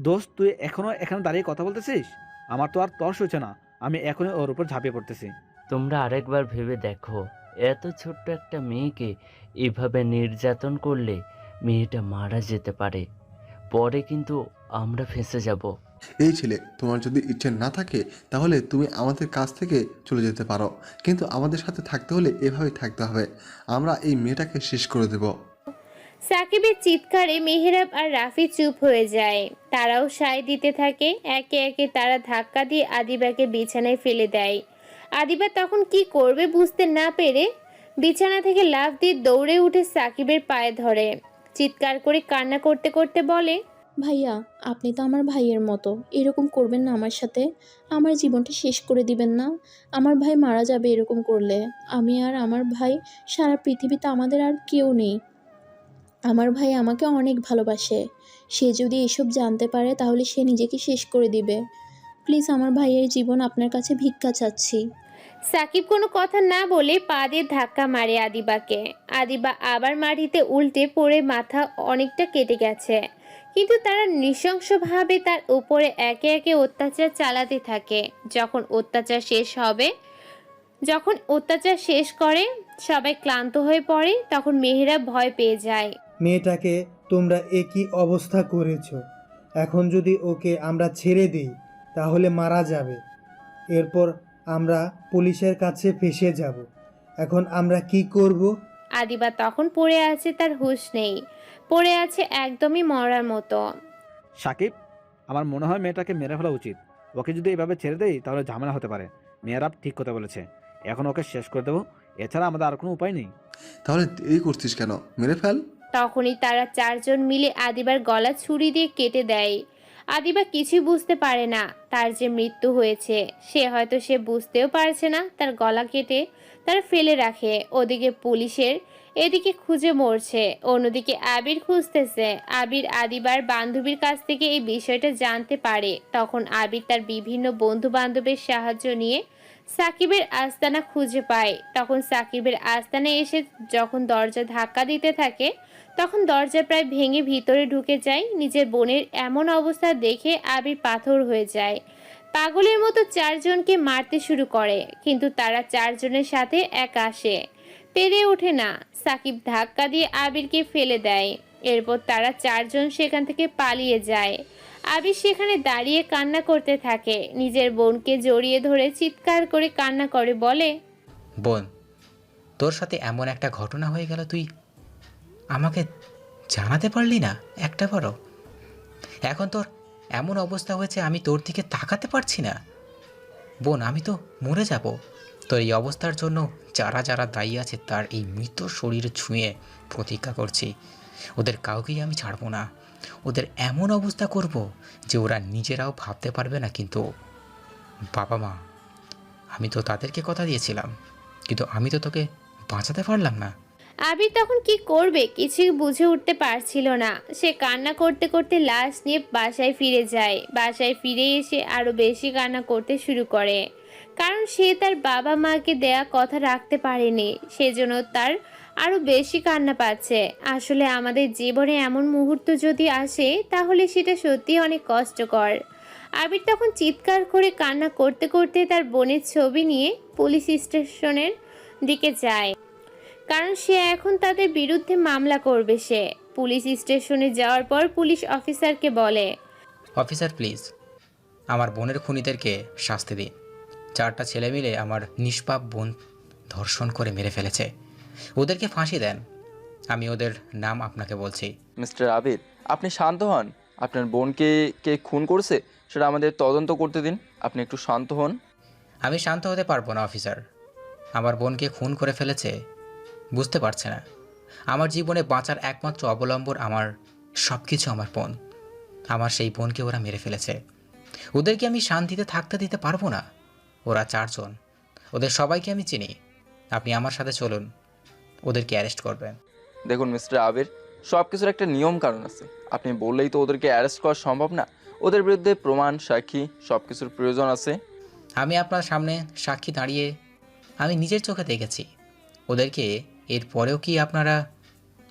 দোস্ত, তুই এখনো এখানে দাঁড়িয়ে কথা বলতেছিস? আমার তো আর তর্স হচ্ছে না। আমি এখনই ওর উপর ঝাঁপিয়ে পড়তেছি। তোমরা আরেকবার ভেবে দেখো, এত ছোট্ট একটা মেয়েকে এভাবে নির্যাতন করলে মেয়েটা মারা যেতে পারে। পরে কিন্তু আমরা ফেঁসে যাব। এই ছেলে, তোমার যদি ইচ্ছে না থাকে তাহলে তুমি আমাদের কাছ থেকে চলে যেতে পারো, কিন্তু আমাদের সাথে থাকতে হলে এভাবেই থাকতে হবে। আমরা এই মেয়েটাকে শেষ করে দেব। সাকিবের চিৎকারে মেহেরাব আর রাফি চুপ হয়ে যায়। তারাও সায় দিতে থাকে। একে একে তারা ধাক্কা দিয়ে আদিবাকে বিছানায় ফেলে দেয়। আদিবা তখন কি করবে বুঝতে না পেরে বিছানা থেকে লাফ দিয়ে দৌড়ে উঠে সাকিবের পায়ে ধরে। চিৎকার করে কান্না করতে করতে বলে, ভাইয়া, আপনি তো আমার ভাইয়ের মতো, এরকম করবেন না আমার সাথে। আমার জীবনটা শেষ করে দিবেন না। আমার ভাই মারা যাবে এরকম করলে। আমি আর আমার ভাই, সারা পৃথিবীতে আমাদের আর কেউ নেই। আমার ভাই আমাকে অনেক ভালোবাসে। সে যদি এসব জানতে পারে তাহলে সে নিজেকে শেষ করে দিবে। প্লিজ আমার ভাইয়ের জীবন আপনার কাছে ভিক্ষা চাচ্ছি। সাকিব কোনো কথা না বলে পা দিয়ে ধাক্কা মারে আদিবাকে। আদিবা আবার মাটিতে উল্টে পড়ে মাথা অনেকটা কেটে গেছে, কিন্তু তারা নৃশংসভাবে তার উপরে একে একে অত্যাচার চালাতে থাকে। যখন অত্যাচার শেষ করে সবাই ক্লান্ত হয়ে পড়ে, তখন মেহেরাব ভয় পেয়ে যায়। মেয়েটাকে তোমরা একই অবস্থা করেছো। এখন যদি ওকে আমরা ছেড়ে দিই তাহলে মারা যাবে। এরপর আমরা পুলিশের কাছে ফেঁসে যাব। এখন আমরা কি করব? আদিবা তখন পড়ে আছে, তার হুঁশ নেই, পড়ে আছে একদমই মরার মতো। সাকিব, আমার মনে হয় মেয়েটাকে মেরে ফেলা উচিত। ওকে যদি এইভাবে ছেড়ে দেই তাহলে ঝামেলা হতে পারে। মেয়েরাব ঠিক কথা বলেছে, এখন ওকে শেষ করে দেবো। এছাড়া আমাদের আর কোনো উপায় নেই। তাহলে এই করছিস কেন? মেরে ফেল। তখনই তারা চারজন মিলে আদিবার গলা ছুরি দিয়ে কেটে দেয়। আদিবা কিছুই বুঝতে পারে না তার যে মৃত্যু হয়েছে। সে বুঝতেও পারছে না তার গলা কেটে তারা ফেলে রাখে। ওদিকে পুলিশের এদিকে খুঁজে মরছে, অন্যদিকে আবির খুঁজতেছে। আবির আদিবার বান্ধবীর কাছ থেকে এই বিষয়টা জানতে পারে। তখন আবির তার বিভিন্ন বন্ধু বান্ধবের সাহায্য নিয়ে সাকিবের আস্তানা খুঁজে পায়। তখন সাকিবের আস্তানায় এসে যখন দরজা ধাক্কা দিতে থাকে, তখন দরজা প্রায় ভেঙে ভিতরে ঢুকে যায়। নিজের বোনের এমন অবস্থা দেখে আবির পাথর হয়ে যায়। পাগলের মতো চারজনকে মারতে শুরু করে, কিন্তু তারা চারজনের সাথে এক আসে, পেরে ওঠে না। সাকিব ধাক্কা দিয়ে আবিরকে ফেলে দেয়। এরপর তারা চারজন সেখান থেকে পালিয়ে যায়। আবির সেখানে দাঁড়িয়ে কান্না করতে থাকে, নিজের বোনকে জড়িয়ে ধরে চিৎকার করে কান্না করে বলে, বোন, তোর সাথে এমন একটা ঘটনা হয়ে গেল, তুই আমাকে জানাতে পারলি না একটা বারও। এখন তোর এমন অবস্থা হয়েছে আমি তোর দিকে তাকাতে পারছি না। বোন, আমি তো মরে যাব। তোর এই অবস্থার জন্য যারা যারা দায়ী আছে তার এই মৃত শরীর ছুঁয়ে প্রতিজ্ঞা করছি, ওদের কাউকেই আমি ছাড়বো না। ওদের এমন অবস্থা করব যে ওরা নিজেরাও ভাবতে পারবে না। কিন্তু বাবা মা, আমি তো তাদেরকে কথা দিয়েছিলাম, কিন্তু আমি তো তোকে বাঁচাতে পারলাম না। আবির তখন কি করবে কিছু বুঝে উঠতে পারছিল না। সে কান্না করতে করতে লাশ নিয়ে বাসায় ফিরে যায়। বাসায় ফিরে এসে আরো বেশি কান্না করতে শুরু করে, কারণ সে তার বাবা মাকে দেয়া কথা রাখতে পারেনি। সেজন্য তার আরো বেশি কান্না পাচ্ছে। আসলে আমাদের জীবনে এমন মুহূর্ত যদি আসে তাহলে সেটা সত্যি অনেক কষ্টকর। আবির তখন চিৎকার করে কান্না করতে করতে তার বোনের ছবি নিয়ে পুলিশ স্টেশনের দিকে যায়, কারণ সে এখন তাদের বিরুদ্ধে মামলা করবে। সে পুলিশ স্টেশনে যাওয়ার পর পুলিশ অফিসারকে বলে, অফিসার প্লিজ, আমার বোনের খুনিদেরকে শাস্তি দিন। 4টা ছেলে মিলে আমার নিষ্পাপ বোন ধর্ষণ করে মেরে ফেলেছে, ওদেরকে ফাঁসি দেন। আমি ওদের নাম আপনাকে বলছি। মিস্টার আবির, আপনি শান্ত হন। আপনার বোনকে কে খুন করছে সেটা আমাদের তদন্ত করতে দিন। আপনি একটু শান্ত হন। আমি শান্ত হতে পারবো না অফিসার। আমার বোনকে খুন করে ফেলেছে, বুঝতে পারছে না। আমার জীবনে বাঁচার একমাত্র অবলম্বন আমার সব কিছু আমার বোন। আমার সেই বোনকে ওরা মেরে ফেলেছে। ওদেরকে আমি শান্তিতে থাকতে দিতে পারবো না। ওরা 4 জন, ওদের সবাইকে আমি চিনি। আপনি আমার সাথে চলুন, ওদেরকে অ্যারেস্ট করবেন। দেখুন মিস্টার আবির, সব কিছুর একটা নিয়ম কারণ আছে। আপনি বললেই তো ওদেরকে অ্যারেস্ট করা সম্ভব না। ওদের বিরুদ্ধে প্রমাণ, সাক্ষী সব কিছুর প্রয়োজন আছে। আমি আপনার সামনে সাক্ষী দাঁড়িয়ে আমি নিজের চোখে দেখেছি ওদেরকে। এর পরেও কি আপনারা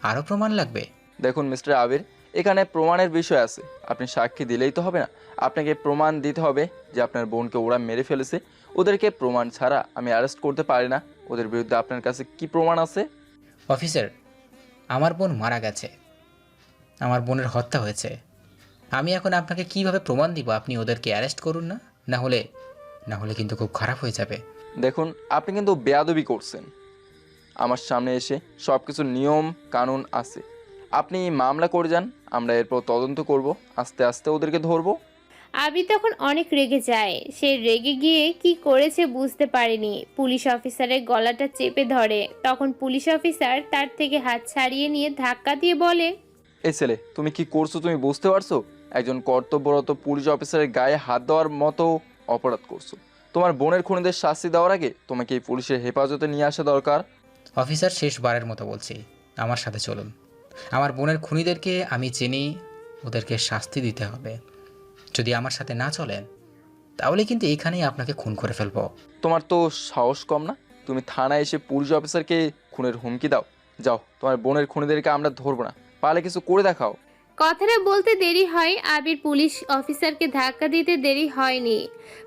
আরও প্রমাণ লাগবে? দেখুন মিস্টার আবির, এখানে প্রমাণের বিষয় আছে। আপনি সাক্ষী দিলেই তো হবে না, আপনাকে প্রমাণ দিতে হবে যে আপনার বোনকে ওরা মেরে ফেলেছে। ওদেরকে প্রমাণ ছাড়া আমি অ্যারেস্ট করতে পারি না। ওদের বিরুদ্ধে আপনার কাছে কি প্রমাণ আছে? অফিসার, আমার বোন মারা গেছে, আমার বোনের হত্যা হয়েছে। আমি এখন আপনাকে কিভাবে প্রমাণ দিব? আপনি ওদেরকে অ্যারেস্ট করুন না, না হলে কিন্তু খুব খারাপ হয়ে যাবে। দেখুন, আপনি কিন্তু বেয়াদবি করছেন। আমার সামনে এসে সব কিছু নিয়ম কানুন আছে। আপনি মামলা করে যান, আমরা এরপর তদন্ত করব, আস্তে আস্তে ওদেরকে ধরবো। আবির তখন অনেক রেগে যায়। সে রেগে গিয়ে কি করেছে বুঝতে পারেনি। পুলিশ অফিসারের গলাটা চেপে ধরে। তখন পুলিশ অফিসার তার থেকে হাত ছাড়িয়ে নিয়ে ধাক্কা দিয়ে বলে, এই ছেলে, তুমি কি করছো তুমি বুঝতে পারছো? একজন কর্তব্যরত পুলিশ অফিসারের গায়ে হাত দেওয়ার মতো অপরাধ করছো। তোমার বোনের খুনিদের শাস্তি দেওয়ার আগে তোমাকে এই পুলিশের হেফাজতে নিয়ে আসা দরকার। অফিসার, শেষবারের মতো বলছি, আমার সাথে চলুন। আমার বোনের খুনিদেরকে আমি চিনি, ওদেরকে শাস্তি দিতে হবে। যদি আমার সাথে না চলেন তাহলে কিন্তু এখানেই আপনাকে খুন করে ফেলবো। তোমার তো সাহস কম না? তুমি থানায় এসে পুলিশ অফিসারকে খুনের হুমকি দাও। যাও, তোমার বোনের খুনিদেরকে আমরা ধরবো না, পারলে কিছু করে দেখাও। কথাটা বলতে দেরি হয়, আবির পুলিশ অফিসারকে ধাক্কা দিতে দেরি হয়নি।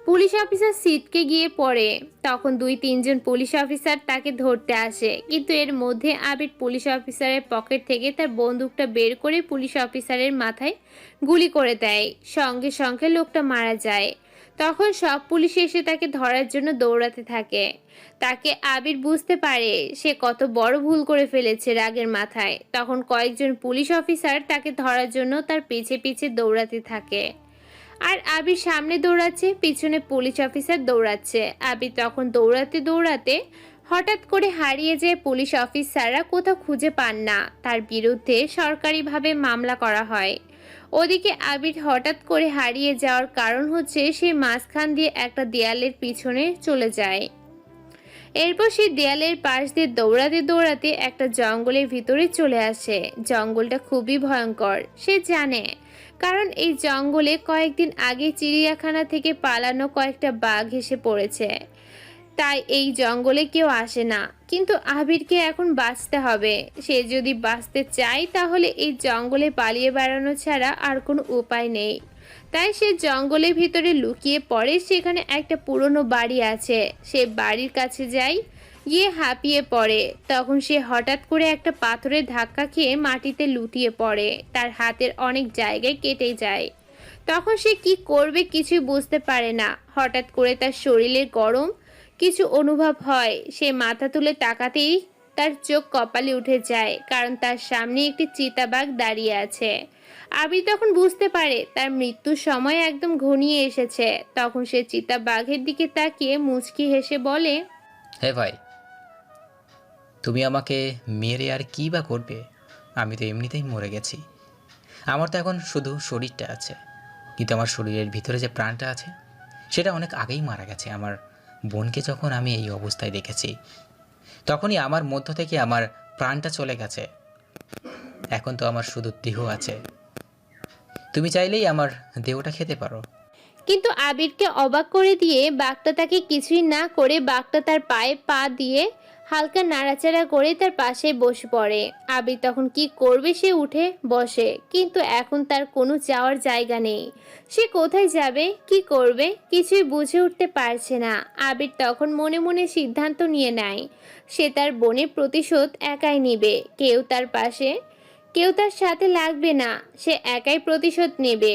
পুলিশ অফিসার সিটকে গিয়ে পড়ে। তখন 2-3 জন পুলিশ অফিসার তাকে ধরতে আসে, কিন্তু এর মধ্যে আবির পুলিশ অফিসারের পকেট থেকে তার বন্দুকটা বের করে পুলিশ অফিসারের মাথায় গুলি করে দেয়। সঙ্গে সঙ্গে লোকটা মারা যায়। তখন সব পুলিশ এসে তাকে ধরার জন্য দৌড়াতে থাকে। তাকে আবির বুঝতে পারে সে কত বড় ভুল করে ফেলেছে রাগের মাথায়। তখন কয়েকজন পুলিশ অফিসার তাকে ধরার জন্য তার পিছে পিছে দৌড়াতে থাকে। আর আবির সামনে দৌড়াচ্ছে, পিছনে পুলিশ অফিসার দৌড়াচ্ছে। আবির তখন দৌড়াতে দৌড়াতে হঠাৎ করে হারিয়ে যায়। পুলিশ অফিসাররা কোথাও খুঁজে পান না। তার বিরুদ্ধে সরকারিভাবে মামলা করা হয়। ওদিকে আবির হঠাৎ করে হারিয়ে যাওয়ার কারণ হচ্ছে সে মাঝখান দিয়ে একটা দেয়ালের পিছনে চলে যায়। এরপর সে দেয়ালের পাশ দিয়ে দৌড়াতে দৌড়াতে একটা জঙ্গলের ভিতরে চলে আসে। জঙ্গলটা খুবই ভয়ঙ্কর সে জানে, কারণ এই জঙ্গলে কয়েকদিন আগে চিড়িয়াখানা থেকে পালানো কয়েকটা বাঘ এসে পড়েছে। তাই এই জঙ্গলে কেউ আসে না। কিন্তু আবিরকে এখন বাঁচতে হবে। সে যদি বাঁচতে চায় তাহলে এই জঙ্গলে পালিয়ে বেড়ানো ছাড়া আর কোনো উপায় নেই। তাই সে জঙ্গলের ভিতরে লুকিয়ে পড়ে। সেখানে একটা পুরনো বাড়ি আছে। সে বাড়ির কাছে যায়, গিয়ে হাঁপিয়ে পড়ে। তখন সে হঠাৎ করে একটা পাথরের ধাক্কা খেয়ে মাটিতে লুটিয়ে পড়ে। তার হাতের অনেক জায়গায় কেটে যায়। তখন সে কি করবে কিছুই বুঝতে পারে না। হঠাৎ করে তার শরীরে গরম কিছু অনুভব হয়। সে মাথা তুলে তাকাতেই তার চোখ কপালে উঠে যায়, কারণ তার সামনে একটি চিতাবাঘ দাঁড়িয়ে আছে। আবির তখন বুঝতে পারে তার মৃত্যুর সময় একদম ঘনিয়ে এসেছে। তখন সে চিতাবাঘের দিকে তাকিয়ে মুচকি হেসে বলে, হে ভাই, তুমি আমাকে মেরে আর কী বা করবে? আমি তো এমনিতেই মরে গেছি। আমার তো এখন শুধু শরীরটা আছে, কিন্তু আমার শরীরের ভিতরে যে প্রাণটা আছে সেটা অনেক আগেই মারা গেছে। আমার বোনকে যখন আমি এই অবস্থায় দেখেছি তখনই আমার মধ্য থেকে আমার প্রাণটা চলে গেছে। এখন তো আমার শুধু দেহ আছে। তুমি চাইলেই আমার দেহটা খেতে পারো। কিন্তু আবিরকে অবাক করে দিয়ে বাঘটা তাকে কিছুই না করে বাঘটা তার পায়ে পা দিয়ে হালকা নাড়াচাড়া করে তার পাশে বসে পড়ে। আবির তখন কি করবে, সে উঠে বসে, কিন্তু এখন তার কোনো যাওয়ার জায়গা নেই। সে কোথায় যাবে, কি করবে কিছুই বুঝে উঠতে পারছে না। আবির তখন মনে মনে সিদ্ধান্ত নিয়ে নেয় সে তার বোনের প্রতিশোধ একাই নেবে। কেউ তার সাথে লাগবে না, সে একাই প্রতিশোধ নেবে।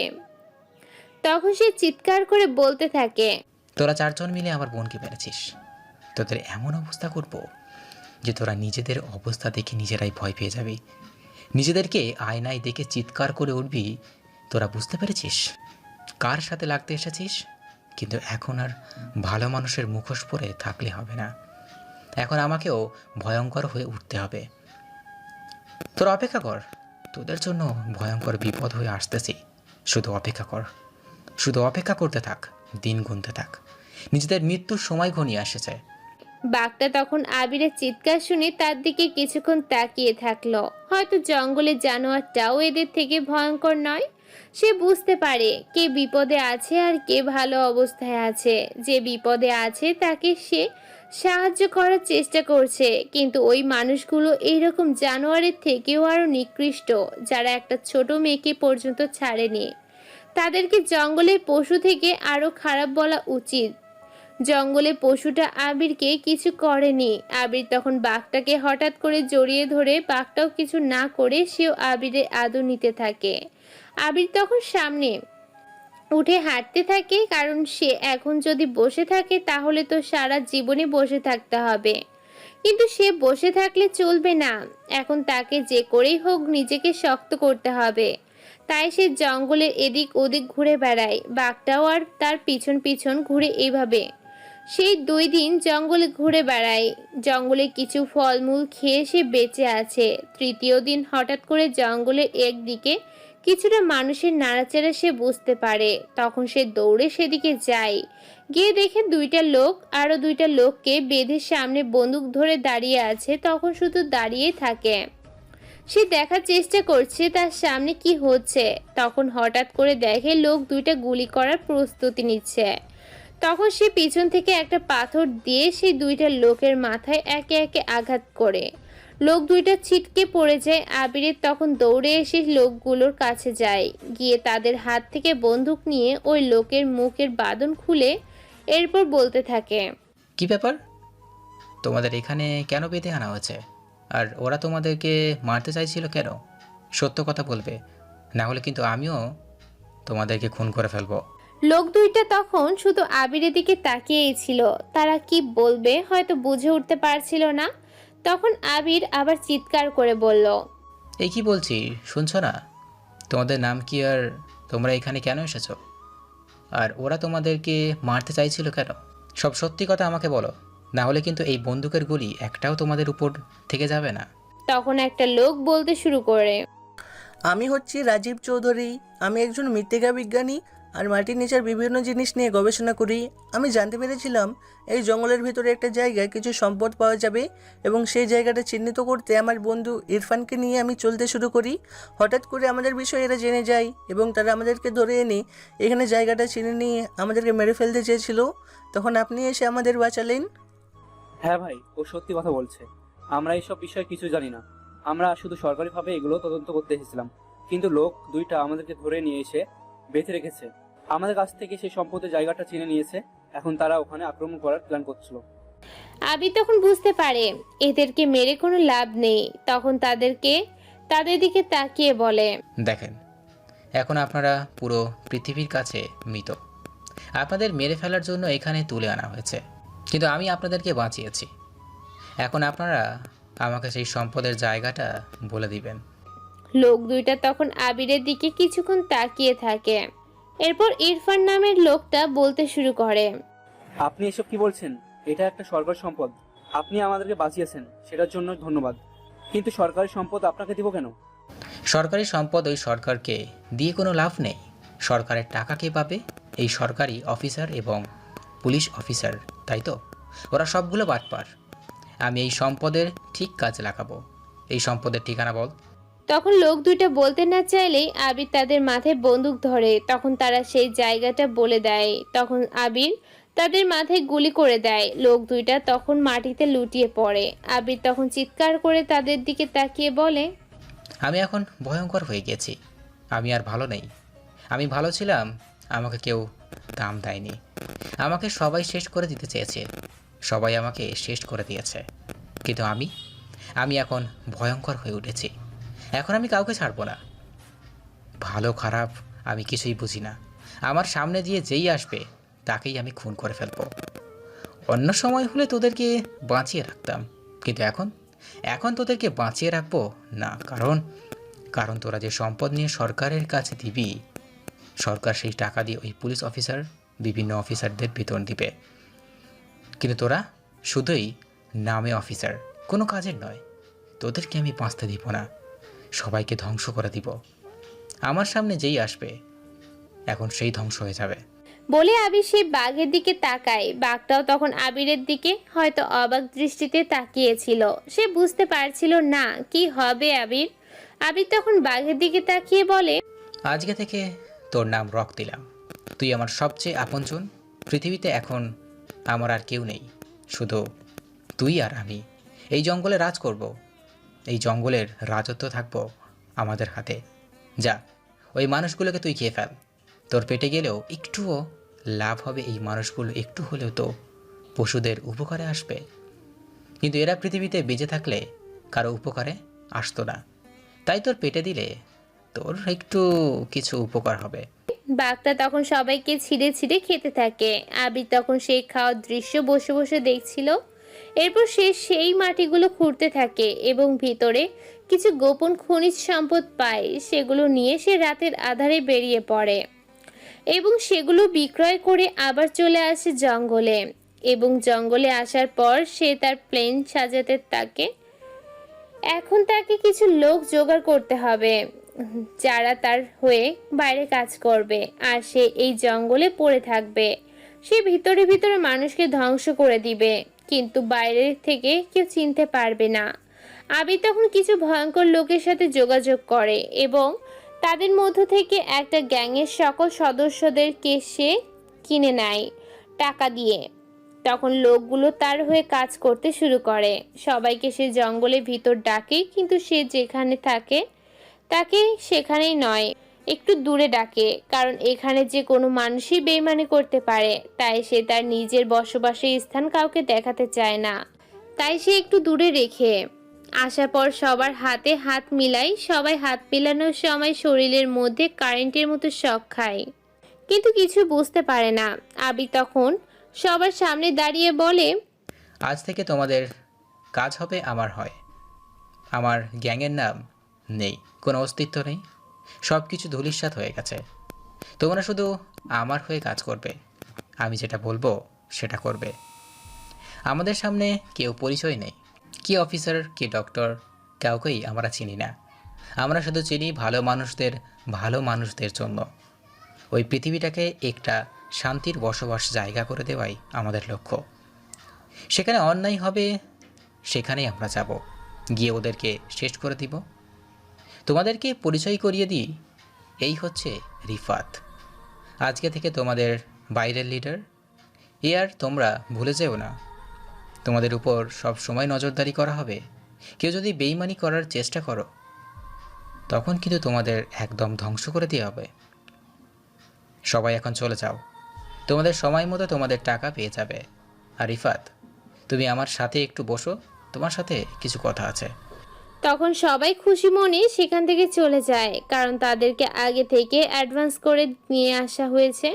তখন সে চিৎকার করে বলতে থাকে, তোরা 4 জন মিলে আমার বোনকে মেরেছিস। তোদের এমন অবস্থা করব যে তোরা নিজেদের অবস্থা দেখে নিজেরাই ভয় পেয়ে যাবি। নিজেদেরকে আয়নায় দেখে চিৎকার করে উঠবি, তোরা বুঝতে পেরেছিস কার সাথে লাগতে এসেছিস। কিন্তু এখন আর ভালো মানুষের মুখোশ পরে থাকলে হবে না, এখন আমাকেও ভয়ঙ্কর হয়ে উঠতে হবে। তোরা অপেক্ষা কর, তোদের জন্য ভয়ঙ্কর বিপদ হয়ে আসতেছি। শুধু অপেক্ষা কর, শুধু অপেক্ষা করতে থাক, দিন গুনতে থাক। নিজেদের মৃত্যুর সময় ঘনিয়ে আসেছে। বাঘটা তখন আবিরের চিৎকার শুনে তার দিকে কিছুক্ষণ তাকিয়ে থাকলো। হয়তো জঙ্গলের জানোয়ারটাও এদের থেকে ভয়ঙ্কর নয়। সে বুঝতে পারে কে বিপদে আছে আর কে ভালো অবস্থায় আছে। যে বিপদে আছে তাকে সে সাহায্য করার চেষ্টা করছে, কিন্তু ওই মানুষগুলো এইরকম জানোয়ারের থেকেও আরো নিকৃষ্ট, যারা একটা ছোট মেয়েকে পর্যন্ত ছাড়েনি। তাদেরকে জঙ্গলের পশু থেকে আরো খারাপ বলা উচিত। জঙ্গলে পশুটা আবিরকে কিছু করেনি। আবির তখন বাঘটাকে হঠাৎ করে জড়িয়ে ধরে, বাঘটাও কিছু না করে সেও আবিরের আদর নিতে থাকে। আবির তখন সামনে উঠে হাঁটতে থাকে, কারণ সে এখন যদি বসে থাকে তাহলে তো সারা জীবনে বসে থাকতে হবে। কিন্তু সে বসে থাকলে চলবে না, এখন তাকে যে করেই হোক নিজেকে শক্ত করতে হবে। তাই সে জঙ্গলের এদিক ওদিক ঘুরে বেড়ায়। বাঘটাও আর তার পিছন পিছন ঘুরে এইভাবে সেই 2 দিন জঙ্গলে ঘুরে বেড়ায়, জঙ্গলে কিছু ফলমূল খেয়ে সে বেঁচে আছে। তৃতীয় দিন হঠাৎ করে জঙ্গলের একদিকে কিছুটা মানুষের নাড়াচাড়া সে বুঝতে পারে। তখন সে দৌড়ে সেদিকে যায়, গিয়ে দেখে 2টা লোক আরো 2টা লোককে বেঁধে সামনে বন্দুক ধরে দাঁড়িয়ে আছে। তখন শুধু দাঁড়িয়ে থাকে, সে দেখার চেষ্টা করছে তার সামনে কি হচ্ছে। তখন হঠাৎ করে দেখে লোক 2টা গুলি করার প্রস্তুতি নিচ্ছে। তখন সে পিছন থেকে একটা পাথর দিয়ে সেই 2টা লোকের মাথায় একে একে আঘাত করে। লোক 2টা ছিটকে পড়ে যায়। আবিরের তখন দৌড়ে এসে লোকগুলোর কাছে যায়, গিয়ে তাদের হাত থেকে বন্দুক নিয়ে ওই লোকের মুখের বাঁধন খুলে এরপর বলতে থাকে, কি ব্যাপার, তোমাদের এখানে কেন বেঁধে আনা হয়েছে? আর ওরা তোমাদেরকে মারতে চাইছিল কেন? সত্য কথা বলবে, না হলে কিন্তু আমিও তোমাদেরকে খুন করে ফেলবো। লোক 2টা তখন শুধু আবিরের দিকে তাকিয়েই ছিল। তারা কি বলবে হয়তো বুঝে উঠতে পারছিল না। তখন আবির আবার চিৎকার করে বলল, এই কি বলছি শুনছো না? তোমাদের নাম কি আর তোমরা এখানে কেন এসেছো? আর ওরা তোমাদেরকে মারতে চাইছিল কেন? সব সত্যি কথা আমাকে বলো, না হলে কিন্তু এই বন্দুকের গুলি একটাও তোমাদের উপর থেকে যাবে না। তখন একটা লোক বলতে শুরু করে, আমি হচ্ছি রাজীব চৌধুরী। আমি একজন মৃত্তিকা বিজ্ঞানী আর মাটির নিচের বিভিন্ন জিনিস নিয়ে গবেষণা করি। আমি জানতে পেরেছিলাম এই জঙ্গলের ভিতরে একটা জায়গায় কিছু সম্পদ পাওয়া যাবে এবং সেই জায়গাটা চিহ্নিত করতে আমার বন্ধু ইরফানকে নিয়ে আমি চলতে শুরু করি। হঠাৎ করে আমাদের বিষয়ে এরা জেনে যায় এবং তারা আমাদেরকে ধরে এনে এখানে জায়গাটা চিনে নিয়ে আমাদেরকে মেরে ফেলতে চেয়েছিল। তখন আপনি এসে আমাদের বাঁচালেন। হ্যাঁ ভাই, ও সত্যি কথা বলছে। আমরা এইসব বিষয়ে কিছু জানি না। আমরা শুধু সরকারিভাবে এগুলো তদন্ত করতে এসেছিলাম, কিন্তু লোক 2টা আমাদেরকে ধরে নিয়ে এসে বেঁধে রেখেছে। আমাদের কাছ থেকে সেই সম্পদের জায়গাটা চিনে নিয়েছে। এখন তারা ওখানে আক্রমণ করার প্ল্যান করছিল। আবির তখন বুঝতে পারে এদেরকে মেরে কোনো লাভ নেই। তখন তাদের দিকে তাকিয়ে বলে, দেখেন, এখন আপনারা পুরো পৃথিবীর কাছে মৃত। আপনাদের মেরে ফেলার জন্য এখানে তুলে আনা হয়েছে, কিন্তু আমি আপনাদেরকে বাঁচিয়েছি। এখন আপনারা আমাকে সেই সম্পদের জায়গাটা বলে দিবেন। লোক 2টা তখন আবিরের দিকে কিছুক্ষণ তাকিয়ে থাকে। এরপর ইরফান নামের লোকটা বলতে শুরু করে, আপনি এসব কি বলছেন? এটা একটা সরকারি সম্পদ। আপনি আমাদেরকে বাঁচিয়েছেন, সেটার জন্য ধন্যবাদ। কিন্তু সরকারি সম্পদ আপনাকে দিব কেন? সরকারি সম্পদ ওই সরকারকে দিয়ে কোনো লাভ নেই। সরকারের টাকা কে পাবে? এই সরকারি অফিসার এবং পুলিশ অফিসার, তাই তো? ওরা সবগুলো বাটপার। আমি এই সম্পদের ঠিক কাজে লাগাবো। এই সম্পদের ঠিকানা বল। তখন লোক 2টা বলতে না চাইলেই আবির তাদের মাথায় বন্দুক ধরে। তখন তারা সেই জায়গাটা বলে দেয়। তখন আবির তাদের মাথায় গুলি করে দেয়। লোক 2টা তখন মাটিতে লুটিয়ে পড়ে। আবির তখন চিৎকার করে তাদের দিকে তাকিয়ে বলে, আমি এখন ভয়ঙ্কর হয়ে গেছি। আমি আর ভালো নেই। আমি ভালো ছিলাম, আমাকে কেউ দাম দেয়নি। আমাকে সবাই শেষ করে দিতে চেয়েছে, সবাই আমাকে শেষ করে দিয়েছে। কিন্তু আমি এখন ভয়ঙ্কর হয়ে উঠেছি। এখন আমি কাউকে ছাড়বো না। ভালো খারাপ আমি কিছুই বুঝি না। আমার সামনে দিয়ে যেই আসবে তাকেই আমি খুন করে ফেলবো। অন্য সময় হলে তোদেরকে বাঁচিয়ে রাখতাম, কিন্তু এখন তোদেরকে বাঁচিয়ে রাখবো না। কারণ তোরা যে সম্পদ নিয়ে সরকারের কাছে দিবি, সরকার সেই টাকা দিয়ে ওই পুলিশ অফিসার বিভিন্ন অফিসারদের বেতন দিবে। কিন্তু তোরা শুধুই নামে অফিসার, কোনো কাজের নয়। তোদেরকে আমি বাঁচতে দিব না, সবাইকে ধ্বংস করে দিব। আমার সামনে যেই আসবে এখন সেই ধ্বংস হয়ে যাবে। বলে আবির সেই বাঘের দিকে তাকায়। বাঘটাও তখন আবিরের দিকে হয়তো অবাক দৃষ্টিতে তাকিয়েছিল। সে বুঝতে পারছিল না কি হবে আবির। আবির তখন বাঘের দিকে তাকিয়ে বলে, আজকে থেকে তোর নাম রক দিলাম। তুই আমার সবচেয়ে আপনজন। পৃথিবীতে এখন আমার আর কেউ নেই, শুধু তুই আর আমি। এই জঙ্গলে রাজ করব, এই জঙ্গলের রাজত্ব থাকবো আমাদের হাতে। যা, ওই মানুষগুলোকে তুই খেয়ে ফেল। তোর পেটে গেলেও একটুও লাভ হবে। এই মানুষগুলো একটু হলেও তো পশুদের উপকারে আসবে, কিন্তু এরা পৃথিবীতে বেঁচে থাকলে কারো উপকারে আসতো না। তাই তোর পেটে দিলে তোর একটু কিছু উপকার হবে। বাঘটা তখন সবাইকে ছিঁড়ে ছিঁড়ে খেতে থাকে। আবির তখন সেই খাওয়ার দৃশ্য বসে বসে দেখছিল। এরপর সে সেই মাটিগুলো খুঁড়তে থাকে এবং ভিতরে কিছু গোপন খনিজ সম্পদ পায়। সেগুলো নিয়ে সে রাতের আধারে বেরিয়ে পড়ে এবং সেগুলো বিক্রয় করে আবার চলে আসে জঙ্গলে। এবং জঙ্গলে আসার পর সে তার প্লেন সাজাতে থাকে। এখন তাকে কিছু লোক জোগাড় করতে হবে যারা তার হয়ে বাইরে কাজ করবে, আর সে এই জঙ্গলে পড়ে থাকবে। সে ভিতরে ভিতরে মানুষকে ধ্বংস করে দিবে, কিন্তু বাইরে থেকে কেউ চিনতে পারবে না। আবির তখন কিছু ভয়ঙ্কর লোকের সাথে যোগাযোগ করে এবং তাদের মধ্য থেকে একটা গ্যাংয়ের সকল সদস্যদেরকে সে কিনে নেয় টাকা দিয়ে। তখন লোকগুলো তার হয়ে কাজ করতে শুরু করে। সবাইকে সে জঙ্গলের ভিতর ডাকে, কিন্তু সে যেখানে থাকে তাকে সেখানেই নয়, একটু দূরে ডাকে, কারণ এখানে যে কোনো মানুষই বেইমানি করতে পারে। তাই সে তার নিজের বসবাসের স্থান কাউকে দেখাতে চায় না, তাই সে একটু দূরে রেখে আসার পর সবার হাতে হাত মিলাই। সবাই হাত মেলানোর সময় শরীরের মধ্যে কারেন্টের মতো শক খায়, কিন্তু কিছু বুঝতে পারে না। আবির তখন সবার সামনে দাঁড়িয়ে বলে, আজ থেকে তোমাদের কাজ হবে আমার হয়। আমার গ্যাংয়ের নাম নেই, কোনো অস্তিত্ব নেই, সব কিছু ধূলিসাৎ হয়ে গেছে। তোমরা শুধু আমার হয়ে কাজ করবে, আমি যেটা বলবো সেটা করবে। আমাদের সামনে কেউ পরিচয় নেই, কি অফিসার কি ডক্টর, কাউকেই আমরা চিনি না। আমরা শুধু চিনি ভালো মানুষদের জন্য। ওই পৃথিবীটাকে একটা শান্তির বসবাস জায়গা করে দেওয়াই আমাদের লক্ষ্য। সেখানে অন্যায় হবে, সেখানেই আমরা যাব, গিয়ে ওদেরকে শেষ করে দিব। তোমাদেরকে পরিচয় করিয়ে দিই, এই হচ্ছে রিফাত, আজকে থেকে তোমাদের বাইরের লিডার। আর তোমরা ভুলে যেও না, তোমাদের উপর সব সময় নজরদারি করা হবে। কেউ যদি বেইমানি করার চেষ্টা করো, তখন কিন্তু তোমাদের একদম ধ্বংস করে দেওয়া হবে। সবাই এখন চলে যাও, তোমাদের সময় মতো তোমাদের টাকা পেয়ে যাবে। আর রিফাত, তুমি আমার সাথে একটু বসো, তোমার সাথে কিছু কথা আছে। তখন সবাই খুশি মনে সেখান থেকে চলে যায়, কারণ তাদেরকে আগে থেকে অ্যাডভান্স করে নিয়ে আসা হয়েছে।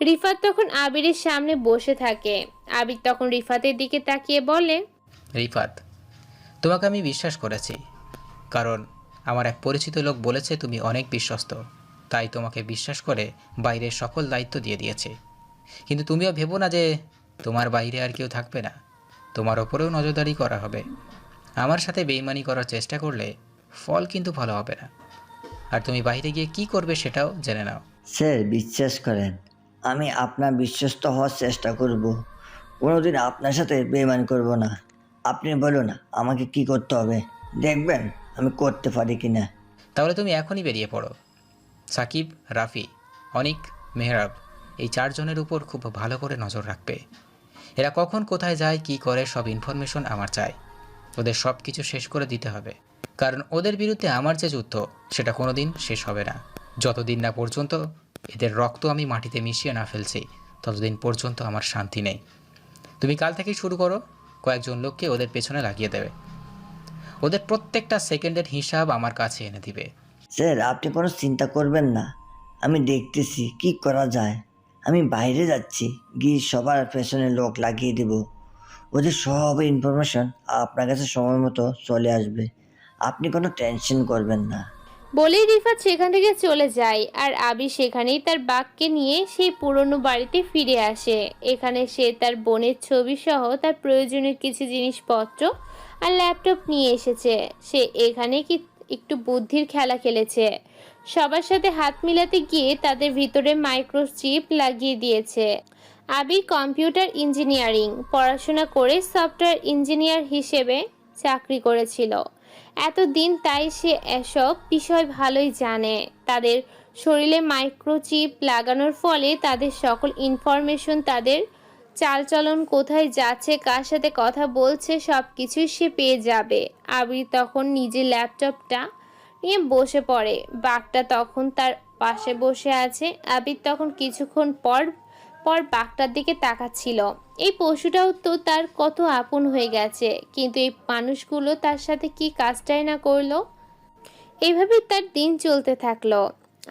রিফাত তখন আবিরের সামনে বসে থাকে। আবির তখন রিফাতের দিকে তাকিয়ে বলে, রিফাত, তোমাকে আমি বিশ্বাস করেছি, কারণ আমার এক পরিচিত লোক বলেছে তুমি অনেক বিশ্বস্ত, তাই তোমাকে বিশ্বাস করে বাইরের সকল দায়িত্ব দিয়ে দিয়েছে। কিন্তু তুমিও ভেবো না যে তোমার বাইরে আর কেউ থাকবে না, তোমার ওপরেও নজরদারি করা হবে। আমার সাথে বেইমানি করার চেষ্টা করলে ফল কিন্তু ভালো হবে না। আর তুমি বাইরে গিয়ে কি করবে সেটাও জেনে নাও। স্যার বিশ্বাস করেন, আমি আপনার বিশ্বস্ত হওয়ার চেষ্টা করব, কোনোদিন আপনার সাথে বেইমানি করব না। আপনি বলুন আমাকে কি করতে হবে, দেখবেন আমি করতে পারি কি না। তাহলে তুমি এখনই বেরিয়ে পড়ো। সাকিব, রাফি, অনিক, মেহরাব, এই চারজনের উপর খুব ভালো করে নজর রাখবে। এরা কখন কোথায় যায় কি করে সব ইনফরমেশন আমার চাই। ওদের সব কিছু শেষ করে দিতে হবে, কারণ ওদের বিরুদ্ধে আমার যে যুদ্ধ সেটা কোনোদিন শেষ হবে না। যতদিন না পর্যন্ত এদের রক্ত আমি মাটিতে মিশিয়ে না ফেলছি, ততদিন পর্যন্ত আমার শান্তি নেই। তুমি কাল থেকেই শুরু করো, কয়েকজন লোককে ওদের পেছনে লাগিয়ে দেবে। ওদের প্রত্যেকটা সেকেন্ডের হিসাব আমার কাছে এনে দিবে। স্যার আপনি কোনো চিন্তা করবেন না, আমি দেখতেছি কি করা যায়। আমি বাইরে যাচ্ছি, গিয়ে সবার পেছনে লোক লাগিয়ে দেব, ওদের সব ইনফরমেশন আপনার কাছে সময় মতো চলে আসবে, আপনি কোনো টেনশন করবেন না। বলেই রিফাত সেখান থেকে চলে যায়। আর আবির সেখানেই তার বাঘকে নিয়ে সেই পুরনো বাড়িতে ফিরে আসে। এখানে সে তার বোনের ছবি সহ তার প্রয়োজনীয় কিছু জিনিসপত্র আর ল্যাপটপ নিয়ে এসেছে। সে এখানে কি একটু বুদ্ধির খেলা খেলেছে, সবার সাথে হাত মিলাতে গিয়ে তাদের ভিতরে মাইক্রোচিপ লাগিয়ে দিয়েছে। আবির কম্পিউটার ইঞ্জিনিয়ারিং পড়াশোনা করে সফটওয়্যার ইঞ্জিনিয়ার হিসেবে চাকরি করেছিল এতদিন, তাই সে এসব বিষয় ভালোই জানে। তাদের শরীরে মাইক্রোচিপ লাগানোর ফলে তাদের সকল ইনফরমেশন, তাদের চালচলন, কোথায় যাচ্ছে, কার সাথে কথা বলছে, সব কিছুই সে পেয়ে যাবে। আবির তখন নিজের ল্যাপটপটা নিয়ে বসে পড়ে। বাঘটা তখন তার পাশে বসে আছে। আবির তখন কিছুক্ষণ পর বাঘটার দিকে তাকাচ্ছিল। এই পশুটাও তো তার কত আপন হয়ে গেছে, কিন্তু এই মানুষগুলো তার সাথে কি কাজটাই না করলো। এইভাবে তার দিন চলতে থাকলো।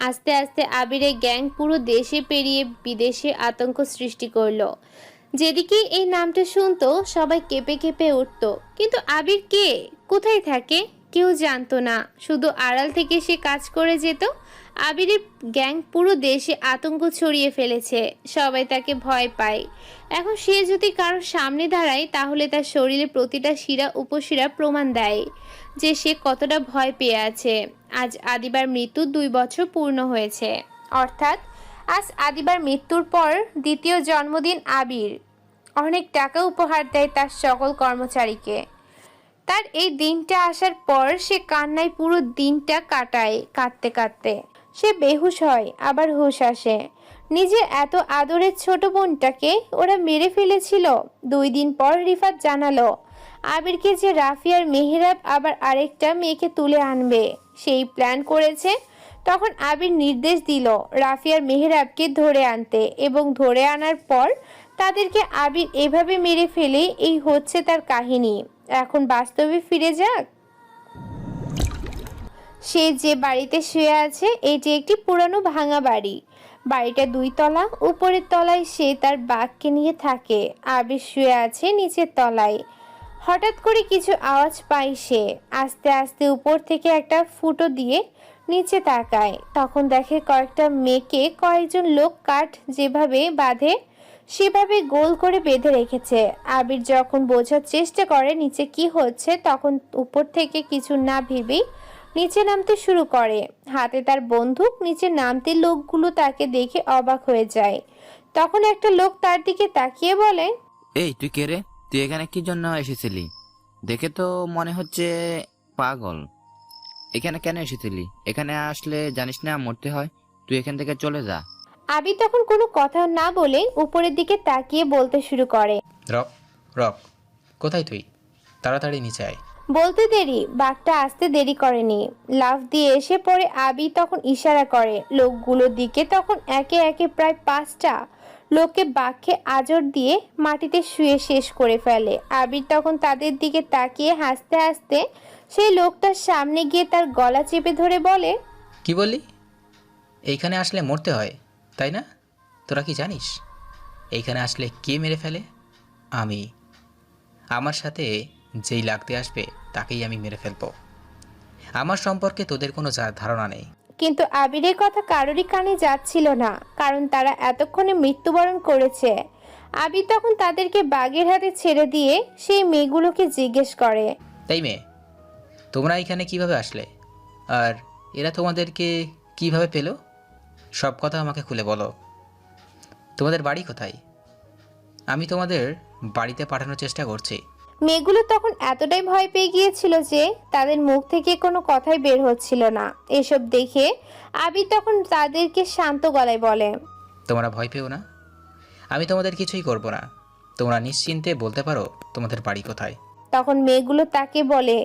আস্তে আস্তে আবিরের গ্যাং পুরো দেশে পেরিয়ে বিদেশে আতঙ্ক সৃষ্টি করলো। যেদিকে এই নামটা শুনতো সবাই কেঁপে কেঁপে উঠতো, কিন্তু আবির কে, কোথায় থাকে কেউ জানতো না। শুধু আড়াল থেকে সে কাজ করে যেত আবিরের গ্যাং পুরো দেশে আতঙ্ক ছড়িয়ে ফেলেছে, সবাই তাকে ভয় পায়। এখন সে যদি কারোর সামনে দাঁড়ায় তাহলে তার শরীরে প্রতিটা শিরা উপশিরা প্রমাণ দেয় যে সে কতটা ভয় পেয়ে আছে। আজ আদিবার মৃত্যুর 2 বছর পূর্ণ হয়েছে, অর্থাৎ আজ আদিবার মৃত্যুর পর দ্বিতীয় জন্মদিন আবির অনেক টাকা উপহার দেয় তার সকল কর্মচারীকে। তার এই দিনটা আসার পর সে কান্নায় পুরো দিনটা কাটায়। কাঁদতে কাঁদতে সে বেহুশ হয়, আবার হুঁশ আসে। নিজের এত আদরের ছোট বোনটাকে ওরা মেরে ফেলেছিল। 2 দিন পর রিফাত জানালো আবিরকে যে রাফি আর মেহেরাব আবার আরেকটা মেয়েকে তুলে আনবে সেই প্ল্যান করেছে। তখন আবির নির্দেশ দিল রাফি আর মেহেরাবকে ধরে আনতে, এবং ধরে আনার পর তাদেরকে আবির এভাবে মেরে ফেলে। এই হচ্ছে তার কাহিনী। এখন বাস্তবে ফিরে যাক। সে যে বাড়িতে শুয়ে আছে এটি একটি পুরানো ভাঙা বাড়ি। বাড়িটা 2 তলা। উপরের তলায় সে তার বাঘকে নিয়ে থাকে। আবির শুয়ে আছে নিচের তলায়। হঠাৎ করে কিছু আওয়াজ পায় সে। আস্তে আস্তে উপর থেকে একটা ফুটো দিয়ে নিচে তাকায়। তখন দেখে কয়েকটা মেয়েকে কয়েকজন লোক কাঠ যেভাবে বাঁধে সেভাবে গোল করে বেঁধে রেখেছে। আবির যখন বোঝার চেষ্টা করে নিচে কি হচ্ছে, তখন উপর থেকে কিছু না ভেবেই নিচে নামতে শুরু করে। হাতে তার বন্দুক। নিচে নামতে লোকগুলো তাকে দেখে অবাক হয়ে যায়। তখন একটা লোক তার দিকে তাকিয়ে বলে, এই তুই কে রে? তুই এখানে কি জন্য এসেছিলি? দেখে তো মনে হচ্ছে পাগল। এখানে কেন এসেছিলি? এখানে আসলে জানিস না মরতে হয়। তুই এখান থেকে চলে যা। আবির তখন কোনো কথা না বলে উপরের দিকে তাকিয়ে বলতে শুরু করে, রক রক, কোথায় তুই? তাড়াতাড়ি নিচে আয়। বলতে দেরি বাঘটা আসতে দেরি করেনি, লাফ দিয়ে এসে পড়ে। আবি তখন ইশারা করে লোকগুলোর দিকে। তখন একে একে প্রায় 5টা লোককে বাঘকে আজর দিয়ে মাটিতে শুয়ে শেষ করে ফেলে। আবির তখন তাদের দিকে তাকিয়ে হাসতে হাসতে সেই লোকটার সামনে গিয়ে তার গলা চেপে ধরে বলে, কি বললি? এইখানে আসলে মরতে হয়, তাই না? তোরা কি জানিস এইখানে আসলে কে মেরে ফেলে? আমি। আমার সাথে যেই লাগতে আসবে তাকেই আমি মেরে ফেলবো। আমার সম্পর্কে তোদের কোনো ধারণা নেই। কিন্তু আবিরের কথা কারোরই কানে যাচ্ছিল না, কারণ তারা এতক্ষণে মৃত্যুবরণ করেছে। আবির তখন তাদেরকে বাঘের হাতে ছেড়ে দিয়ে সেই মেয়েগুলোকে জিজ্ঞেস করে, তাই মেয়ে, তোমরা এখানে কিভাবে আসলে? আর এরা তোমাদেরকে কিভাবে পেলো? সব কথা আমাকে খুলে বলো। তোমাদের বাড়ি কোথায়? আমি তোমাদের বাড়িতে পাঠানোর চেষ্টা করছি। মেয়েগুলো তখন এতটাই ভয় পেয়ে গিয়েছিল যে তাদের মুখ থেকে কোনো কথাই বের হচ্ছিল না। এসব দেখে আবির তখন তাদেরকে শান্ত গলায় বলে, তোমরা ভয় পেও না, আমি তোমাদের কিছুই করব না। তোমরা নিশ্চিন্তে বলতে পারো তোমাদের বাড়ি কোথায়। তখন মেয়েগুলো তাকে বলে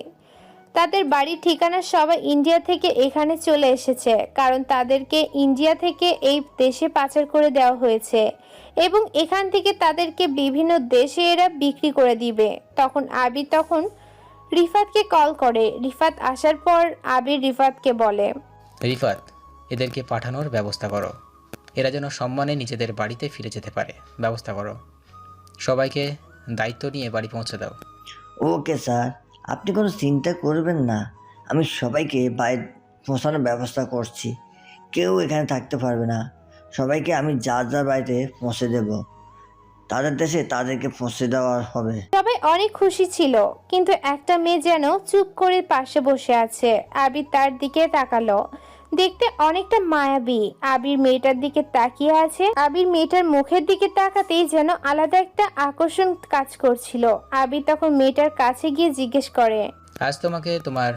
তাদের বাড়ির ঠিকানা সবাই ইন্ডিয়া থেকে এখানে চলে এসেছে, কারণ তাদেরকে ইন্ডিয়া থেকে এই দেশে পাচার করে দেওয়া হয়েছে এবং এখান থেকে তাদেরকে বিভিন্ন দেশে এরা বিক্রি করে দিবে। তখন আবির তখন রিফাতকে কল করে। রিফাত আসার পর আবির রিফাতকে বলে, রিফাত, এদেরকে পাঠানোর ব্যবস্থা করো। এরা যেন সম্মানে নিজেদের বাড়িতে ফিরে যেতে পারে ব্যবস্থা করো। সবাইকে দায়িত্ব নিয়ে বাড়ি পৌঁছে দাও। ওকে স্যার, আপনি কোনো চিন্তা করবেন না। আমি সবাইকে বাড়ি পৌঁছানোর ব্যবস্থা করছি। কেউ এখানে থাকতে পারবে না। সবাইকে আমি যার যার বাড়িতে পৌঁছে দেব। তাদের দেশে তাদেরকে পৌঁছে দেওয়া হবে। সবাই অনেক খুশি ছিল, কিন্তু একটা মেয়ে যেন চুপ করে পাশে বসে আছে। আবির তার দিকে তাকালো। দেখতে অনেকটা মায়াবী। আবির মেয়েটার দিকে তাকিয়ে আছে। আবির মেয়েটার মুখের দিকে তাকাতেই যেন আলাদা একটা আকর্ষণ কাজ করছিল। আবির তখন মেয়েটার কাছে গিয়ে জিজ্ঞেস করে, আজ তোমাকে তোমার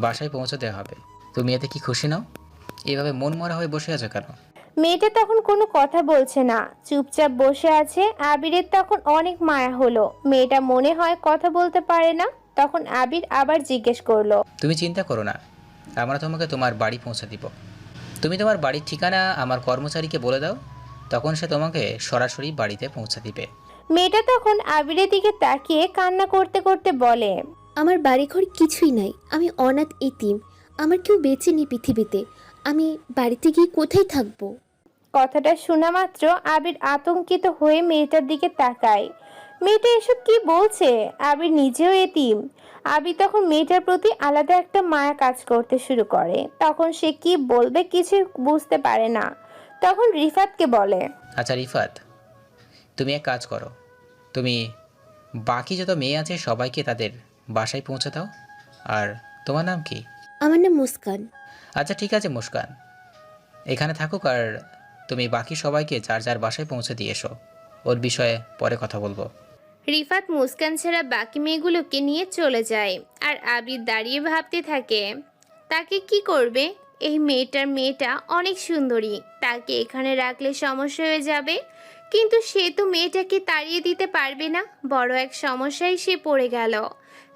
বাসায় পৌঁছে দেওয়া হবে। তুমি এতে কি খুশি নাও? এইভাবে মন মরা হয়ে বসে আছো কেন? মেয়েটা তখন কোনো কথা বলছে না, চুপচাপ বসে আছে। আবিরের তখন অনেক মায়া হলো। মেয়েটা মনে হয় কথা বলতে পারে না। তখন আবির আবার জিজ্ঞেস করলো, তুমি চিন্তা করো না, আমরা তোমাকে তোমার বাড়ি পৌঁছে দিব। তুমি তোমার বাড়ির ঠিকানা আমার কর্মচারীকে বলে দাও, তখন সে তোমাকে সরাসরি বাড়িতে পৌঁছে দিবে। মেয়েটা তখন আবিরের দিকে তাকিয়ে কান্না করতে করতে বলে, আমার বাড়িঘর কিছুই নাই। আমি অনাথ এতিম। আমার কেউ বেঁচে নেই পৃথিবীতে। আমি বাড়িতে গিয়ে কোথায় থাকবো? কথাটা শোনা মাত্র আবির আতঙ্কিত হয়ে মেয়েটার দিকে তাকায়। মেয়েটা এসব কি বলছে? আবির নিজেও এতিম। আবি তখন মেয়েটার প্রতি আলাদা একটা মায়া কাজ করতে শুরু করে। তখন সে কি বলবে কিছু বুঝতে পারে না। তখন রিফাতকে বলে, আচ্ছা রিফাত, তুমি এক কাজ করো, তুমি বাকি যত মেয়ে আছে সবাইকে তাদের বাসায় পৌঁছে দাও। আর তোমার নাম কি? আমার নাম মুস্কান। আচ্ছা ঠিক আছে মুস্কান, এখানে থাকুক, আর তুমি বাকি সবাইকে যার যার বাসায় পৌঁছে দিয়ে এসো। ওর বিষয়ে পরে কথা বলবো। রিফাত মুস্কান ছাড়া বাকি মেয়েগুলোকে নিয়ে চলে যায়। আর আবির দাঁড়িয়ে ভাবতে থাকে তাকে কি করবে। এই মেয়েটা অনেক সুন্দরী, তাকে এখানে রাখলে সমস্যা হয়ে যাবে। কিন্তু সে তো মেয়েটাকে তাড়িয়ে দিতে পারবে না। বড় এক সমস্যায় সে পড়ে গেল।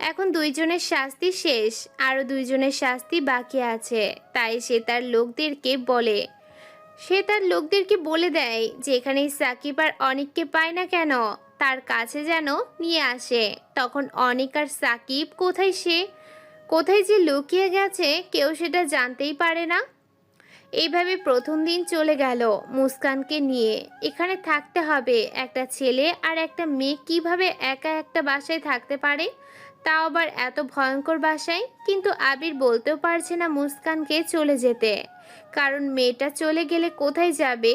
এখন দুইজনের শাস্তি শেষ, আরও দুইজনের শাস্তি বাকি আছে। তাই সে তার লোকদেরকে বলে দেয় যে এখানে সাকিব আর অনিককে পায় না কেন, তার কাছে যেন নিয়ে আসে। তখন অনিক আর সাকিব কোথায় যে লুকিয়ে গেছে কেউ সেটা জানতেই পারে না। এইভাবে প্রথম দিন চলে গেল মুস্কানকে নিয়ে। এখানে থাকতে হবে একটা ছেলে আর একটা মেয়ে কিভাবে একা একটা বাসায় থাকতে পারে, তাও আবার এত ভয়ঙ্কর বাসায়। কিন্তু আবির বলতেও পারছে না মুস্কানকে চলে যেতে, কারণ মেয়েটা চলে গেলে কোথায় যাবে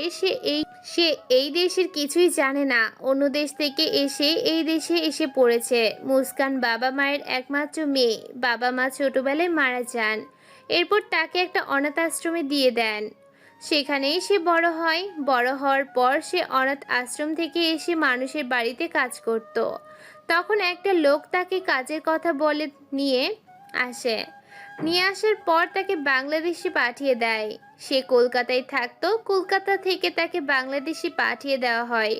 সে এই দেশের কিছুই জানে না। অন্য দেশ থেকে এসে এই দেশে এসে পড়েছে। মুস্কান বাবা মায়ের একমাত্র মেয়ে। বাবা মা ছোটবেলায় মারা যান, এরপর তাকে একটা অনাথ আশ্রমে দিয়ে দেন। সেখানেই সে বড় হয়। বড় হওয়ার পর সে অনাথ আশ্রম থেকে এসে মানুষের বাড়িতে কাজ করত। তখন একটা লোক তাকে কাজের কথা বলে নিয়ে আসার পর তাকে বাংলাদেশে পাঠিয়ে দেয়। সে কলকাতায় থাকতো, কলকাতা থেকে তাকে বাংলাদেশে পাঠিয়ে দেওয়া হয়।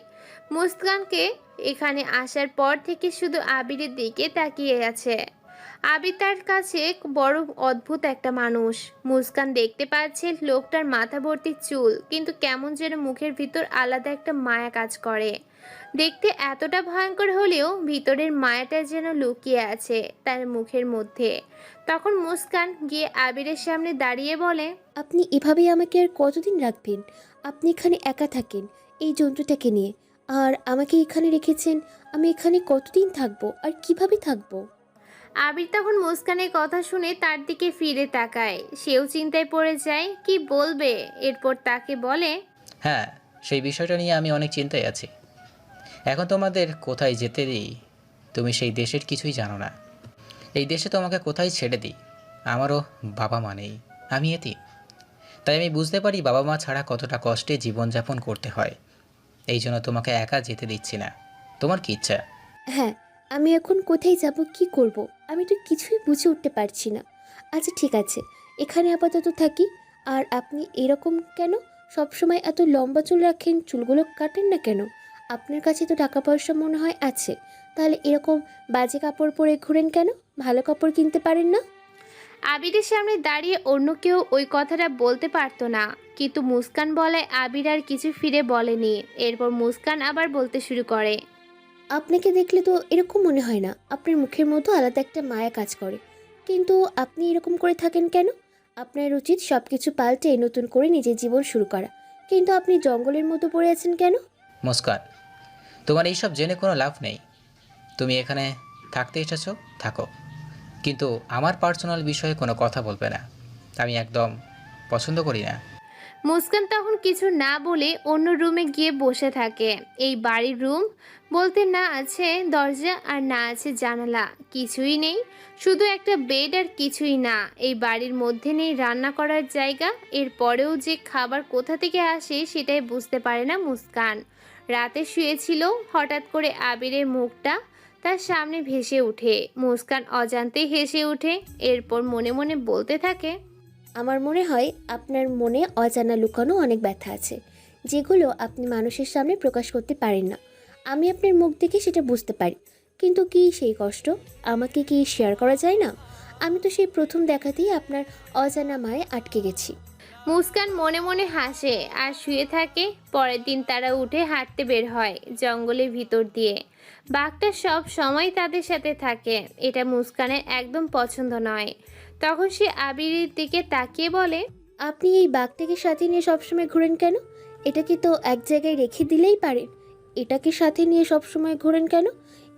মুস্কানকে এখানে আসার পর থেকে শুধু আবিরের দিকে তাকিয়ে আছে। আবির তার কাছে বড় অদ্ভুত একটা মানুষ। মুস্কান দেখতে পাচ্ছে লোকটার মাথা ভর্তি চুল, কিন্তু কেমন যেন মুখের ভিতর আলাদা একটা মায়া কাজ করে। দেখতে এতটা ভয়ঙ্কর হলেও ভিতরের মায়াটা যেন লুকিয়ে আছে তার মুখের মধ্যে। তখন মুস্কান গিয়ে আবিরের সামনে দাঁড়িয়ে বলে, আপনি এভাবেই আমাকে আর কতদিন রাখবেন? আপনি এখানে একা থাকেন এই জন্তুটাকে নিয়ে, আর আমাকে এখানে রেখেছেন। আমি এখানে কতদিন থাকবো আর কিভাবে থাকবো? আবির তখন মুস্কানের কথা শুনে তার দিকে ফিরে তাকায়। সেও চিন্তায় পড়ে যায় কি বলবে। এরপর তাকে বলে, হ্যাঁ, সেই বিষয়টা নিয়ে আমি অনেক চিন্তায় আছি। এখন তোমাদের কোথায় যেতে দিই, তুমি সেই দেশের কিছুই জানো না। এই দেশে তোমাকে কোথায় ছেড়ে দিই? আমারও বাবা মা নেই, আমি এতিম। তাই আমি বুঝতে পারি বাবা মা ছাড়া কতটা কষ্টে জীবনযাপন করতে হয়। এই জন্য তোমাকে একা যেতে দিচ্ছি না। তোমার কি ইচ্ছা? হ্যাঁ, আমি এখন কোথায় যাব, কি করব, আমি তো কিছুই বুঝে উঠতে পারছি না। আচ্ছা ঠিক আছে, এখানে আপাতত থাকি। আর আপনি এরকম কেন সবসময় এত লম্বা চুল রাখেন? চুলগুলো কাটেন না কেন? আপনার কাছে তো টাকা পয়সা মনে হয় আছে, তাহলে এরকম বাজে কাপড় পরে ঘোরেন কেন? ভালো কাপড় কিনতে পারেন না? আবিরের সামনে দাঁড়িয়ে অন্য কেউ ওই কথাটা বলতে পারতো না, কিন্তু মুস্কান বলে আবির আর কিছু ফিরে বলেনি। এরপর মুস্কান আবার বলতে শুরু করে, আপনাকে দেখলে তো এরকম মনে হয় না। আপনার মুখের মতো আলাদা একটা মায়া কাজ করে, কিন্তু আপনি এরকম করে থাকেন কেন? আপনার উচিত সব কিছু পাল্টে নতুন করে নিজের জীবন শুরু করা, কিন্তু আপনি জঙ্গলের মতো পড়ে আছেন কেন? মুস্কান, তোমার এইসব জেনে কোনো লাভ নেই। তুমি এখানে থাকতে এসেছো, থাকো, কিন্তু আমার পার্সোনাল বিষয়ে কোনো কথা বলবে না। আমি একদম পছন্দ করি না। মুস্কান তখন কিছু না বলে অন্য রুমে গিয়ে বসে থাকে। এই বাড়ির রুম বলতে না আছে দরজা আর না আছে জানালা, কিছুই নেই, শুধু একটা বেড আর কিছুই না। এই বাড়ির মধ্যে নেই রান্না করার জায়গা। এরপরেও যে খাবার কোথা থেকে আসে সেটাই বুঝতে পারে না মুস্কান। রাতে শুয়েছিল, হঠাৎ করে আবিরের মুখটা তার সামনে ভেসে ওঠে। মুস্কান অজান্তেই হেসে ওঠে। এরপর মনে মনে বলতে থাকে, আমার মনে হয় আপনার মনে অজানা লুকানো অনেক ব্যথা আছে, যেগুলো আপনি মানুষের সামনে প্রকাশ করতে পারেন না। আমি আপনার মুখ দেখে সেটা বুঝতে পারি, কিন্তু কি সেই কষ্ট আমাকে কি শেয়ার করা যায় না? আমি তো সেই প্রথম দেখাতেই আপনার অজানা মায়ে আটকে গেছি। মুস্কান মনে মনে হাসে আর শুয়ে থাকে। পরের দিন তারা উঠে হাঁটতে বের হয় জঙ্গলের ভিতর দিয়ে। বাঘটা সব সময় তাদের সাথে থাকে, এটা মুস্কানের একদম পছন্দ নয়। তখন সে আবিরের দিকে তাকিয়ে বলে, আপনি এই বাঘটাকে সাথে নিয়ে সবসময় ঘোরেন কেন? এটাকে তো এক জায়গায় রেখে দিলেই পারেন। এটাকে সাথে নিয়ে সবসময় ঘোরেন কেন?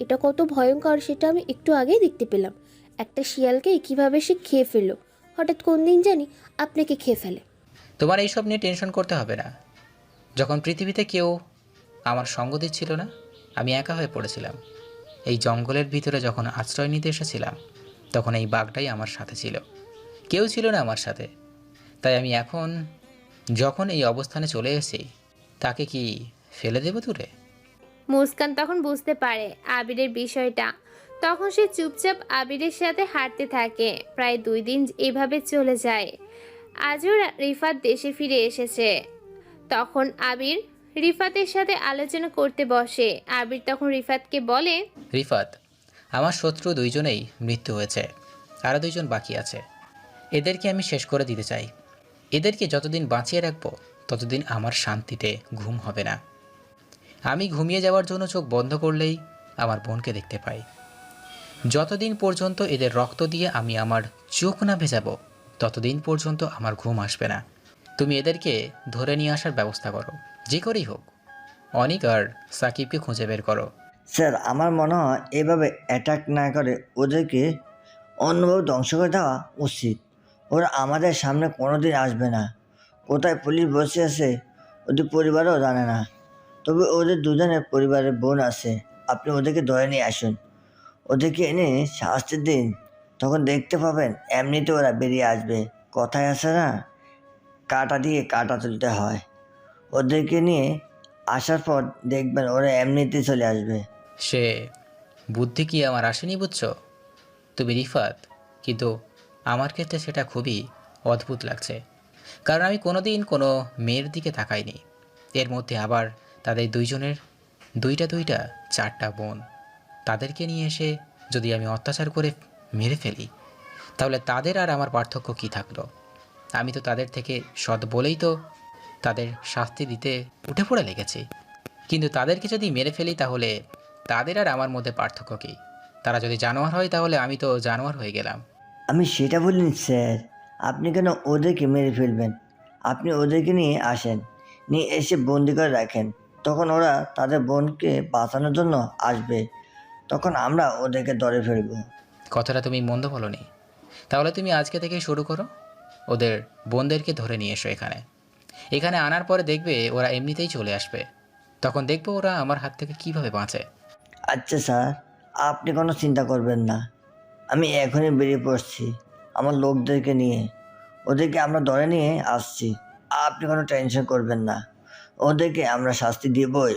এটা কত ভয়ঙ্কর সেটা আমি একটু আগেই দেখতে পেলাম। একটা শিয়ালকে কিভাবে সে খেয়ে ফেললো, হঠাৎ কোন দিন জানি আপনাকে খেয়ে ফেলে। তোমার এইসব নিয়ে টেনশন করতে হবে না। যখন পৃথিবীতে কেউ আমার সঙ্গ দিচ্ছিল না, আমি একা হয়ে পড়েছিলাম। এই জঙ্গলের ভিতরে যখন আশ্রয় নিতে এসেছিলাম, তখন এই বাঘটাই আমার সাথে ছিল, কেউ ছিল না আমার সাথে। তাই আমি এখন যখন এই অবস্থানে চলে এসেছি, তাকে কি ফেলে দেবো দূরে? মুস্কান তখন বুঝতে পারে আবিরের বিষয়টা। তখন সে চুপচাপ আবিরের সাথে হাঁটতে থাকে। প্রায় 2 দিন এভাবে চলে যায়। আজও রিফাত দেশে ফিরে এসেছে। তখন আবির রিফাতের সাথে আলোচনা করতে বসে। আবির তখন রিফাতকে বলে, রিফাত, আমার শত্রু 2 জনেই মৃত্যু হয়েছে, আরও 2 জন বাকি আছে। এদেরকে আমি শেষ করে দিতে চাই। এদেরকে যতদিন বাঁচিয়ে রাখবো ততদিন আমার শান্তিতে ঘুম হবে না। আমি ঘুমিয়ে যাওয়ার জন্য চোখ বন্ধ করলেই আমার বোনকে দেখতে পাই। যতদিন পর্যন্ত এদের রক্ত দিয়ে আমি আমার চোখ না ভেজাবো ততদিন পর্যন্ত আমার ঘুম আসবে না। তুমি এদেরকে ধরে নিয়ে আসার ব্যবস্থা করো, যে করেই হোক। অনিক আর সাকিবকে খুঁজে বের করো। স্যার, আমার মনে হয় এভাবে অ্যাটাক না করে ওদেরকে অন্যভাবে ধ্বংস করে দেওয়া উচিত। ওরা আমাদের সামনে কোনোদিন আসবে না। কোথায় পুলিশ বসে আছে ওদের পরিবারও জানে না। তবে ওদের দুজনের পরিবারের বোন আছে, আপনি ওদেরকে ধরে নিয়ে আসুন। ওদেরকে এনে শাস্তি দিন, তখন দেখতে পাবেন এমনিতে ওরা বেরিয়ে আসবে। কথায় আছে না, কাঁটা দিয়ে কাঁটা তুলতে হয়। ওদেরকে নিয়ে আসার পর দেখবেন ওরা এমনিতেই চলে আসবে। সে বুদ্ধি কি আমার আসেনি বুঝছো তুমি রিফাত? কিন্তু আমার ক্ষেত্রে সেটা খুবই অদ্ভুত লাগছে, কারণ আমি কোনোদিন কোনো মেয়ের দিকে তাকাইনি। এর মধ্যে আবার তাদের 2 জনের দুইটা 4টা বোন। তাদেরকে নিয়ে এসে যদি আমি অত্যাচার করে মেরে ফেলি, তাহলে তাদের আর আমার পার্থক্য কী থাকলো? আমি তো তাদের থেকে সৎ বলেই তো তাদের শাস্তি দিতে উঠে পড়ে লেগেছি। কিন্তু তাদেরকে যদি মেরে ফেলি তাহলে তাদের আর আমার মধ্যে পার্থক্য কী? তারা যদি জানোয়ার হয় তাহলে আমি তো জানোয়ার হয়ে গেলাম। আমি সেটা বলিনি স্যার। আপনি কেন ওদেরকে মেরে ফেলবেন? আপনি ওদেরকে নিয়ে আসেন, নিয়ে এসে বন্দি করে রাখেন। তখন ওরা তাদের বোনকে বাঁচানোর জন্য আসবে, তখন আমরা ওদেরকে ধরে ফেলবো। কথাটা তুমি মন্দ বলোনি। তাহলে তুমি আজকে থেকে শুরু করো। ওদের বোনদেরকে ধরে নিয়ে এসো এখানে আনার পরে দেখবে ওরা এমনিতেই চলে আসবে। তখন দেখবো ওরা আমার হাত থেকে কিভাবে বাঁচে। আচ্ছা স্যার, আপনি কোনো চিন্তা করবেন না। আমি এখনই বেরিয়ে পড়ছি আমার লোকদেরকে নিয়ে। ওদেরকে আমরা ধরে নিয়ে আসছি, আপনি কোনো টেনশন করবেন না। ওদেরকে আমরা শাস্তি দেবই।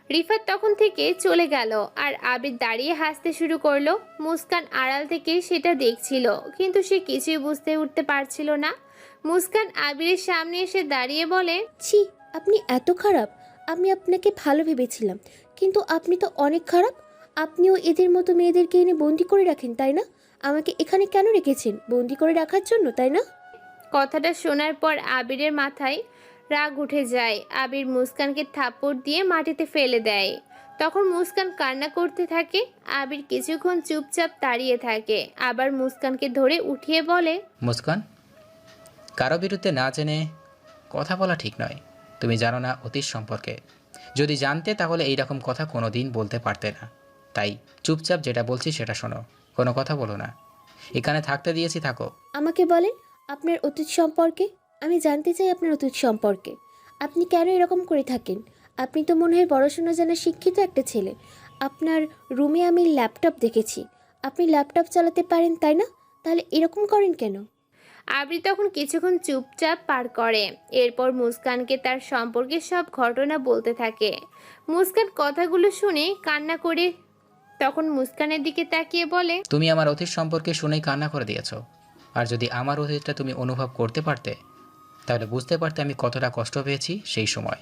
রিফাত তখন থেকে চলে গেল আর আবির দাঁড়িয়ে হাসতে শুরু করলো। মুস্কান আড়াল থেকে সেটা দেখছিল, কিন্তু সে কিছুই বুঝতে উঠতে পারছিল না। মুস্কান আবিরের সামনে এসে দাঁড়িয়ে বলে, ছি, আপনি এত খারাপ? আমি আপনাকে ভালো ভেবেছিলাম, কিন্তু আপনি তো অনেক খারাপ। আপনিও এদের মতো মেয়েদেরকে এনে বন্দি করে রাখেন, তাই না? আমাকে এখানে কেন রেখেছেন? বন্দি করে রাখার জন্য, তাই না? কথাটা শোনার পর আবিরের মাথায় রাগ উঠে যায়। আবির মুস্কানকে থাপ্পড় দিয়ে মাটিতে ফেলে দেয়। তখন মুস্কান কান্না করতে থাকে। আবির কিছুক্ষণ চুপচাপ দাঁড়িয়ে থাকে, আবার মুস্কানকে ধরে উঠিয়ে বলে, মুস্কান, কারো বিরুদ্ধে না জেনে কথা বলা ঠিক নয়। তুমি জানো না অতীত সম্পর্কে। যদি জানতে তাহলে এইরকম কথা কোনো দিন বলতে পারতে না। তাই চুপচাপ যেটা বলছি সেটা শোনো, কোনো কথা বলো না। এখানে থাকতে দিয়েছি, থাকো। আমাকে বলেন আপনার অতীত সম্পর্কে। আমি জানতে চাই আপনার অতীত সম্পর্কে। আপনি কেন এরকম করে থাকেন? আপনি তো মনে হয় পড়াশোনা জানা শিক্ষিত একটা ছেলে। আপনার রুমে আমি ল্যাপটপ দেখেছি। আপনি ল্যাপটপ চালাতে পারেন, তাই না? তাহলে এরকম করেন কেন? আবির তখন কিছুক্ষণ চুপচাপ পার করে। এরপর মুস্কানকে তার সম্পর্কে সব ঘটনা বলতে থাকে। মুস্কান কথাগুলো শুনে কান্না করে তখন মুস্কানের দিকে তাকিয়ে বলে, তুমি আমার অতীত সম্পর্কে শুনেই কান্না করে দিয়েছো। আর যদি আমার অতীতটা তুমি অনুভব করতে পারতে, তাহলে বুঝতে পারতে আমি কতটা কষ্ট পেয়েছি সেই সময়।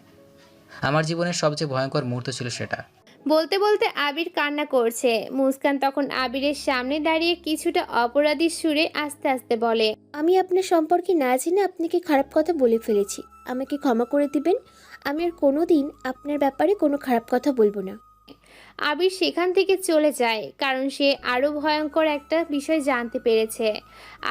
আমার জীবনের সবচেয়ে ভয়ঙ্কর মুহূর্ত ছিল সেটা। বলতে বলতে আবির কান্না করছে। মুস্কান তখন আবিরের সামনে দাঁড়িয়ে কিছুটা অপরাধীর সুরে আস্তে আস্তে বলে, আমি আপনার সম্পর্কে না জেনে আপনাকে খারাপ কথা বলে ফেলেছি। আমাকে ক্ষমা করে দিবেন। আমি আর কোনো দিন আপনার ব্যাপারে কোনো খারাপ কথা বলবো না। আবির সেখান থেকে চলে যায়, কারণ সে আরও ভয়ঙ্কর একটা বিষয় জানতে পেরেছে।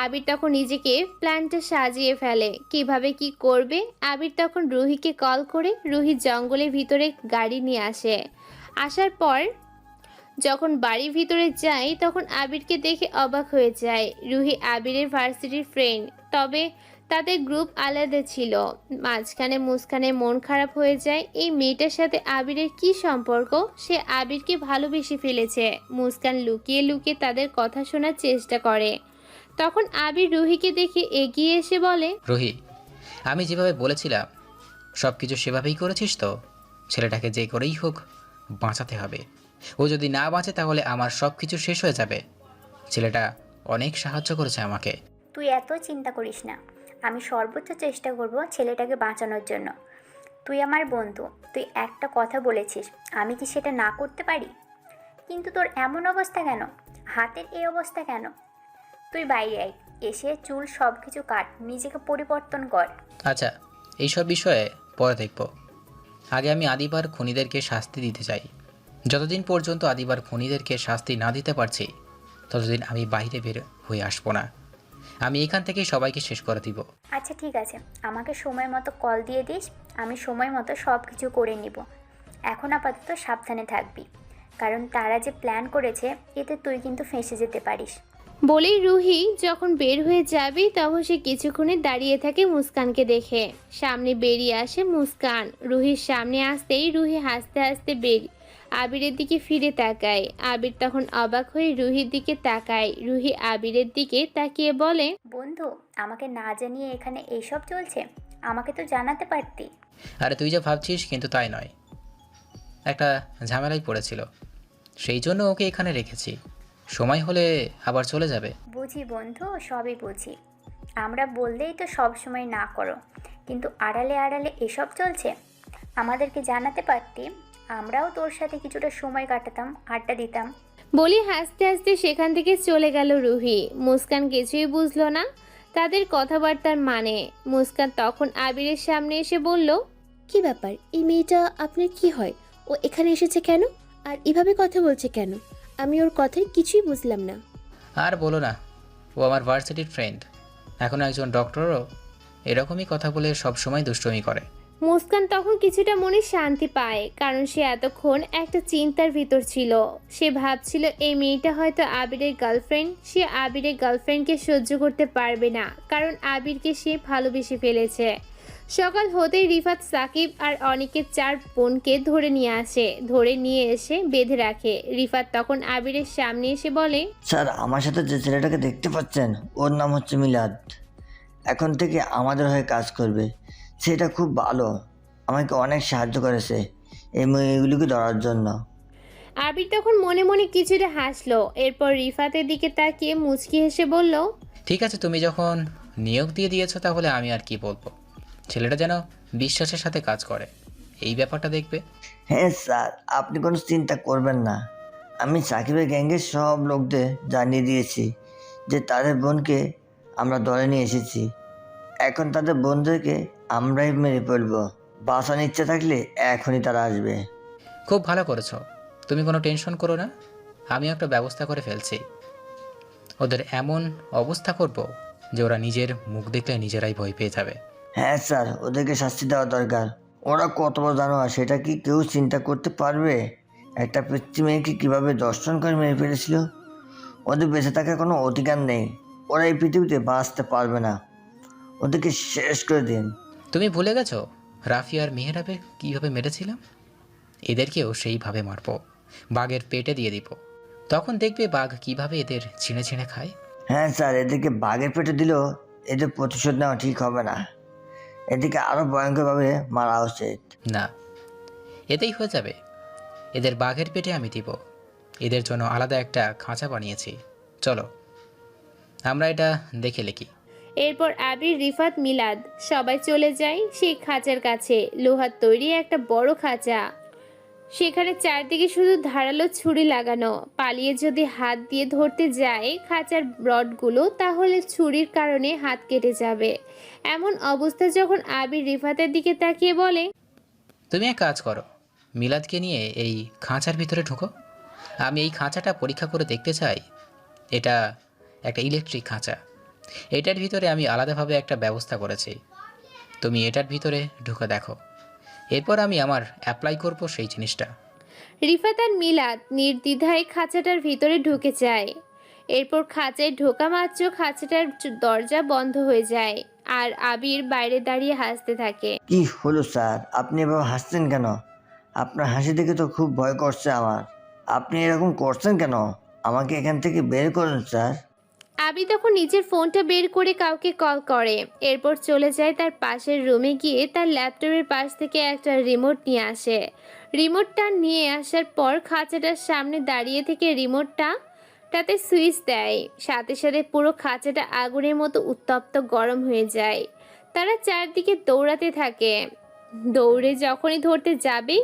আবির তখন নিজেকে প্ল্যানটা সাজিয়ে ফেলে কিভাবে কি করবে। আবির তখন রুহিকে কল করে রুহি জঙ্গলের ভিতরে গাড়ি নিয়ে আসে। আসার পর যখন বাড়ির ভিতরে যায় তখন আবিরকে দেখে অবাক হয়ে যায়। রুহি আবিরের ভার্সিটির ফ্রেন্ড, তবে তাদের গ্রুপ আলাদা ছিল। মাঝখানে মুস্কানের মন খারাপ হয়ে যায়। এই মেয়েটার সাথে আবিরের কি সম্পর্ক? সে আবিরকে ভালোবেসে ফেলেছে। মুস্কান লুকিয়ে লুকিয়ে তাদের কথা শোনার চেষ্টা করে। তখন আবির রুহিকে দেখে এগিয়ে এসে বলে, রুহি, আমি যেভাবে বলেছিলাম সব কিছু সেভাবেই করেছিস তো? ছেলেটাকে যে করেই হোক বাঁচাতে হবে। ও যদি না বাঁচে তাহলে আমার সব কিছু শেষ হয়ে যাবে। ছেলেটা অনেক সাহায্য করেছে আমাকে। তুই এত চিন্তা করিস না, আমি সর্বোচ্চ চেষ্টা করব ছেলেটাকে বাঁচানোর জন্য। তুই আমার বন্ধু, তুই একটা কথা বলেছিস, আমি কি সেটা না করতে পারি? কিন্তু তোর এমন অবস্থা কেন? হাতের এই অবস্থা কেন? তুই বাইরে আয়, এসে চুল সব কিছু কাট, নিজেকে পরিবর্তন কর। আচ্ছা, এইসব বিষয়ে পরে দেখব। আগে আমি আদিবার খুনিদেরকে শাস্তি দিতে চাই। যতদিন পর্যন্ত আদিবার খুনিদেরকে শাস্তি না দিতে পারছি ততদিন আমি বাইরে বের হয়ে আসবো না। আমি এখান থেকেই সবাইকে শেষ করে দিব। আচ্ছা ঠিক আছে, আমাকে সময় মতো কল দিয়ে দিস, আমি সময় মতো সব কিছু করে নিব। এখন আপাতত সাবধানে থাকবি, কারণ তারা যে প্ল্যান করেছে এতে তুই কিন্তু ফেঁসে যেতে পারিস। বলেই রুহি যখন বের হয়ে যাবে তখন সে কিছুক্ষণে দাঁড়িয়ে থাকে মুস্কানকে দেখে। সামনে বেরিয়ে আসে মুস্কান। রুহির সামনে আসতেই রুহি হাসতে হাসতে আবিরের দিকে ফিরে তাকায়। আবির তখন অবাক হয়ে রুহির দিকে তাকায়। রুহি আবিরের দিকে তাকিয়ে বলে, বন্ধু, আমাকে না জানিয়ে এখানে এইসব চলছে? আমাকে তো জানাতে পারতি। আরে তুই যা ভাবছিস কিন্তু তাই নয়, একটা ঝামেলায় পড়েছিল, সেই জন্য ওকে এখানে রেখেছি। সময় হলে আবার চলে যাবে। বুঝি বন্ধু, সবই বুঝি। আমরা বললেই তো সব সময় না করো, কিন্তু আড়ালে আড়ালে এসব চলছে। আমাদেরকে জানাতে পারতি, আমরাও তোর সাথে কিছুটা সময় কাটাতাম, আড্ডা দিতাম। বলি হাসতে হাসতে সেখান থেকে চলে গেল রুহি। মুস্কান কিছুই বুঝলো না তাদের কথাবার্তার মানে। মুস্কান তখন আবিরের সামনে এসে বলল, কি ব্যাপার? এই মেয়েটা আপনার কি হয়? ও এখানে এসেছে কেন? আর এভাবে কথা বলছে কেন? আমি ওর কথায় কিছুই বুঝলাম না। আর বলো না, ও আমার ভার্সিটির ফ্রেন্ড, এখন একজন ডক্টরও এরকমই কথা বলে সব সময় দুষ্টুমি করে। মুস্কান তখন কিছুটা মনে শান্তি পায়, কারণ সে এতক্ষণ একটা চিন্তার ভিতর ছিল। সে ভাবছিল এই মেয়েটা হয়তো আবিরের গার্লফ্রেন্ড। সে আবিরের গার্লফ্রেন্ডকে সহ্য করতে পারবে না, কারণ আবিরকে সে ভালোবেসে ফেলেছে। সকাল হতেই রিফাত, সাকিব আর অনিকের 4 বোনকে ধরে নিয়ে এসে বেঁধে রাখে। রিফাত তখন আবিরের সামনে এসে বলে, স্যার, আমার সাথে যে ছেলেটাকে দেখতে পাচ্ছেন ওর নাম হচ্ছে মিলাদ। এখন থেকে আমাদের হয়ে কাজ করবে। সেটা খুব ভালো, আমাকে অনেক সাহায্য করেছে এই মেয়েগুলিকে ধরার জন্য। আবির তখন মনে মনে কিছুটা হাসলো। এরপর রিফাতের দিকে তাকিয়ে মুচকি হেসে বলল, ঠিক আছে, তুমি যখন নিয়োগ দিয়ে দিয়েছো তাহলে আমি আর কি বলবো। ছেলেটা যেন বিশ্বাসের সাথে কাজ করে, এই ব্যাপারটা দেখবে। হ্যাঁ স্যার, আপনি কোনো চিন্তা করবেন না। আমি সাকিবের গ্যাংয়ের সব লোকদের জানিয়ে দিয়েছি যে তাদের বোনকে আমরা ধরে নিয়ে এসেছি। এখন তাদের বোনদেরকে আমরাই মেরে ফেলবো। বাঁচানোর ইচ্ছা থাকলে এখনই তারা আসবে। খুব ভালো করেছো, তুমি কোনো টেনশন করো না, আমি একটা ব্যবস্থা করে ফেলছি। ওদের এমন অবস্থা করব যে ওরা নিজের মুখ দেখলে নিজেরাই ভয় পেয়ে যাবে। হ্যাঁ স্যার, ওদেরকে শাস্তি দেওয়া দরকার। ওরা কত বড় জানোয়ার সেটা কি কেউ চিন্তা করতে পারবে? একটা পিচ্চি মেয়েকে কীভাবে দর্শন করে মেরে ফেলেছিল। ওদের বেঁচে থাকার কোনো অধিকার নেই। ওরা এই পৃথিবীতে বাঁচতে পারবে না। ওদেরকে শেষ করে দিন। তুমি ভুলে গেছো রাফি আর মেহরাবে কীভাবে মেরেছিলাম? এদেরকেও সেইভাবে মারবো, বাঘের পেটে দিয়ে দিব। তখন দেখবে বাঘ কিভাবে এদের ছিঁড়ে ছিঁড়ে খায়। হ্যাঁ স্যার, এদেরকে বাঘের পেটে দিলেও এদের প্রতিশোধ নেওয়া ঠিক হবে না। এদিকে আরও ভয়ঙ্করভাবে মারা উচিত। না, এতেই হয়ে যাবে। এদের বাঘের পেটে আমি দিব। এদের জন্য আলাদা একটা খাঁচা বানিয়েছি, চলো আমরা এটা দেখে লিখি। এরপর আবির, রিফাত, মিলাদ সবাই চলে যায় সেই খাঁচার কাছে। লোহার তৈরি একটা বড় খাঁচা, সেখানে চারদিকে শুধু ধারালো ছুরি লাগানো। পালিয়ে যদি হাত দিয়ে ধরতে যায় খাঁচার রডগুলো, তাহলে ছুরির কারণে হাত কেটে যাবে। এমন অবস্থা যখন আবির রিফাতের দিকে তাকিয়ে বলে, তুমি এক কাজ করো, মিলাদকে নিয়ে এই খাঁচার ভিতরে ঢোকো। আমি এই খাঁচাটা পরীক্ষা করে দেখতে চাই। এটা একটা ইলেকট্রিক খাঁচা। এটার ভিতরে আমি আলাদাভাবে একটা ব্যবস্থা করেছি। তুমি এটার ভিতরে ঢুকে দেখো, এরপর আমি আমার অ্যাপ্লাই করব সেই জিনিসটা। রিফাত আর মিলাদ নির্দ্বিধায় খাঁচাটার ভিতরে ঢুকে যায়। এরপর খাঁচায় ঢোকা মাত্র খাঁচাটার দরজা বন্ধ হয়ে যায় আর আবির বাইরে দাঁড়িয়ে হাসতে থাকে। কি হলো স্যার, আপনি এভাবে হাসছেন কেন? আপনার হাসি দেখে তো খুব ভয় করছে আমার। আপনি এরকম করছেন কেন? আমাকে এখান থেকে বের করুন স্যার। আবির তখন নিজের ফোনটা বের করে কাউকে কল করে, এরপর চলে যায় তার পাশের রুমে গিয়ে তার ল্যাপটপের পাশ থেকে একটা রিমোট নিয়ে আসে। রিমোটটা নিয়ে আসার পর খাঁচাটার সামনে দাঁড়িয়ে থেকে রিমোটটাতে সুইচ দেয়। সাথে সাথে পুরো খাঁচাটা আগুনের মতো উত্তপ্ত গরম হয়ে যায়। তারা চারদিকে দৌড়াতে থাকে। দৌড়ে যখনই ধরতে যাবে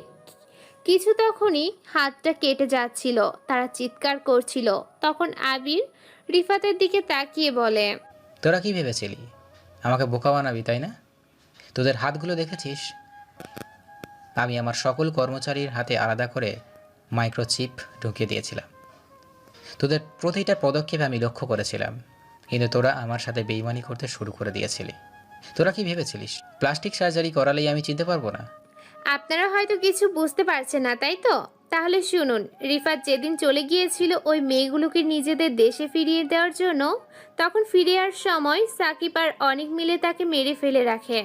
কিছু তখনই হাতটা কেটে যাচ্ছিল। তারা চিৎকার করছিল। তখন আবির রিফাতের দিকে তাকিয়ে বলে, তোরা কি ভেবেছিলি আমাকে বোকা বানাবি, তাই না? তোদের হাতগুলো দেখেছিস? আমি আমার সকল কর্মচারীর হাতে আলাদা করে মাইক্রোচিপ ঢুকিয়ে দিয়েছিলাম। তোদের প্রতিটা পদক্ষেপে আমি লক্ষ্য করেছিলাম, কিন্তু তোরা আমার সাথে বেইমানি করতে শুরু করে দিয়েছিলি। তোরা কি ভেবেছিলিস প্লাস্টিক সার্জারি করালেই আমি চিনতে পারবো না? আপনারা হয়তো কিছু বুঝতে পারছেন না, তাই তো? তাহলে শুনুন, রিফাত যেদিন চলে গিয়েছিল ওই মেয়েগুলোকে নিজেদের দেশে ফিরিয়ে দেওয়ার জন্য, তখন ফিরে আসার সময় সাকিব আর অনেক মিলে তাকে মেরে ফেলে রাখে।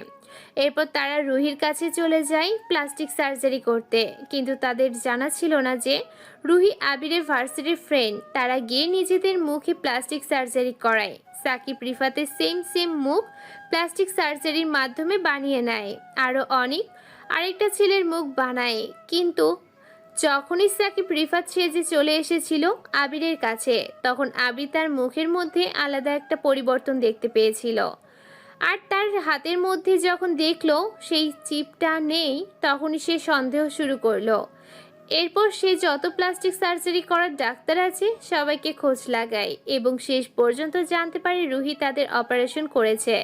এরপর তারা রুহির কাছে চলে যায় প্লাস্টিক সার্জারি করতে, কিন্তু তাদের জানা ছিল না যে রুহি আবিরের ভার্সিটির ফ্রেন্ড। তারা গিয়ে নিজেদের মুখে প্লাস্টিক সার্জারি করায়। সাকিব রিফাতের সেম মুখ প্লাস্টিক সার্জারির মাধ্যমে বানিয়ে নেয়। আরও অনেক আরেকটা ছেলের মুখ বানায়। কিন্তু যখনই সাকিব রিফাত সেজে চলে এসেছিল আবিরের কাছে, তখন আবির তার মুখের মধ্যে আলাদা একটা পরিবর্তন দেখতে পেয়েছিল। আর তার হাতের মধ্যে যখন দেখলো সেই চিপটা নেই, তখনই সে সন্দেহ শুরু করলো। এরপর সে যত প্লাস্টিক সার্জারি করার ডাক্তার আছে সবাইকে খোঁজ লাগায় এবং শেষ পর্যন্ত জানতে পারে রুহি তাদের অপারেশন করেছে।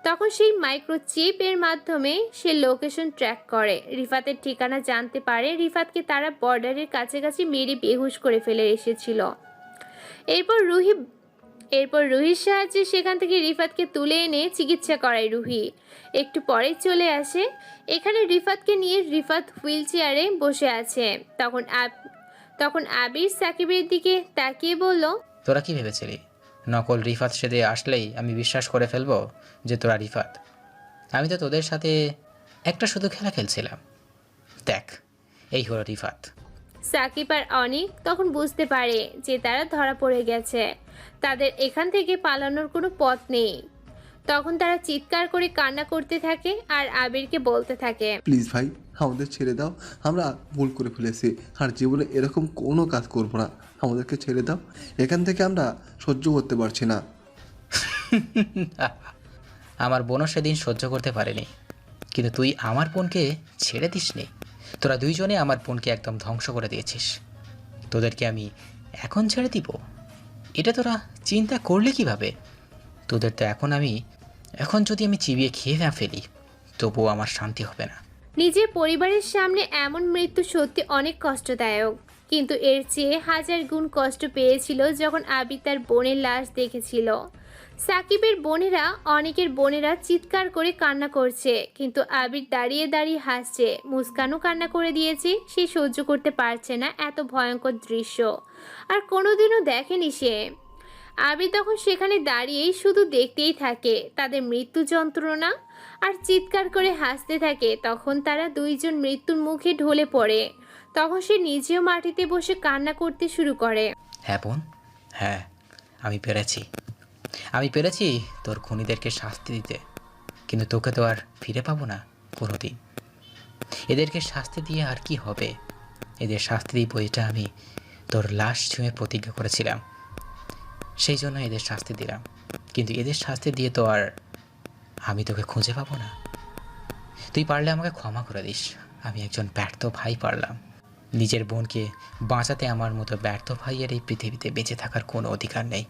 তখন সেই মাইক্রোচিপ এর মাধ্যমে সে লোকেশন ট্র্যাক করে। রিফাতের ঠিকানা জানতে পারে। রিফাতকে তারা বর্ডারের কাছাকাছি মেরে বেহুশ করে ফেলে এসেছিল। এরপর রুহির সাহায্যে সেখান থেকে রিফাতকে তুলে এনে চিকিৎসা করায় রুহি। একটু পরে চলে আসে এখানে রিফাতকে নিয়ে। রিফাত হুইল চেয়ারে বসে আছে। তখন আবির সাকিবের দিকে তাকিয়ে বলল, তোরা কি ভেবেছিলি নকল রিফাত সেদে আসলেই আমি বিশ্বাস করে ফেলবো যে তোরা রিফাত? আমি তো তোদের সাথে একটা শুধু খেলা খেলছিলাম। দেখ, এই হলো রিফাত। সাকিব আর অনিক তখন বুঝতে পারে যে তারা ধরা পড়ে গেছে। তাদের এখান থেকে পালানোর কোনো পথ নেই। তখন তারা চিৎকার করে কান্না করতে থাকে আর আবিরকে বলতে থাকে, প্লিজ ভাই, আমাদের ছেড়ে দাও। আমরা ভুল করে ফেলেছি আর জীবনে এরকম কোনো কাজ করবো না। আমাদেরকে ছেড়ে দাও, এখান থেকে আমরা সহ্য করতে পারছি না। আমার বোনও সেদিন সহ্য করতে পারেনি, কিন্তু তুই আমার বোনকে ছেড়ে দিসনি। তোরা দুইজনে আমার বোনকে একদম ধ্বংস করে দিয়েছিস। তোদেরকে আমি এখন ছেড়ে দিব? এটা তোরা চিন্তা করলে কিভাবে? তোদের তো এখন যদি আমি চিবিয়ে খেয়ে না ফেলি তবুও আমার শান্তি হবে না। নিজের পরিবারের সামনে এমন মৃত্যু সত্যি অনেক কষ্টদায়ক, কিন্তু এর চেয়ে হাজার গুণ কষ্ট পেয়েছিল যখন আবির তার বোনের লাশ দেখেছিল। সাকিবের বোনেরা, অনেকের বোনেরা চিৎকার করে কান্না করছে, কিন্তু আবির দাঁড়িয়ে দাঁড়িয়ে হাসছে। মুস্কানও কান্না করে দিয়েছে। সে সহ্য করতে পারছে না এত ভয়ঙ্কর দৃশ্য, আর কোনোদিনও দেখেনি সে। আবির তখন সেখানে দাঁড়িয়েই শুধু দেখতেই থাকে তাদের মৃত্যু যন্ত্রণা আর চিৎকার করে হাসতে থাকে। তখন তারা দুইজন মৃত্যুর মুখে ঢলে পড়ে। তখন সে নিজেও মাটিতে বসে কান্না করতে শুরু করে। হ্যাঁ বোন, হ্যাঁ, আমি পেরেছি তোর খুনিদেরকে শাস্তি দিতে, কিন্তু তোকে তো আর ফিরে পাবো না কোনোদিন। এদেরকে শাস্তি দিয়ে আর কি হবে? এদের শাস্তি দিব, এটা আমি তোর লাশ ছুঁয়ে প্রতিজ্ঞা করেছিলাম। সেই জন্য এদের শাস্তি দিলাম, কিন্তু এদের শাস্তি দিয়ে তো আর আমি তোকে খুঁজে পাবো না। তুই পারলে আমাকে ক্ষমা করে দিস। আমি একজন ব্যর্থ ভাই, পারলাম নিজের বোনকে বাঁচাতে। আমার মতো ব্যর্থ ভাইয়ের এই পৃথিবীতে বেঁচে থাকার কোনো অধিকার নেই।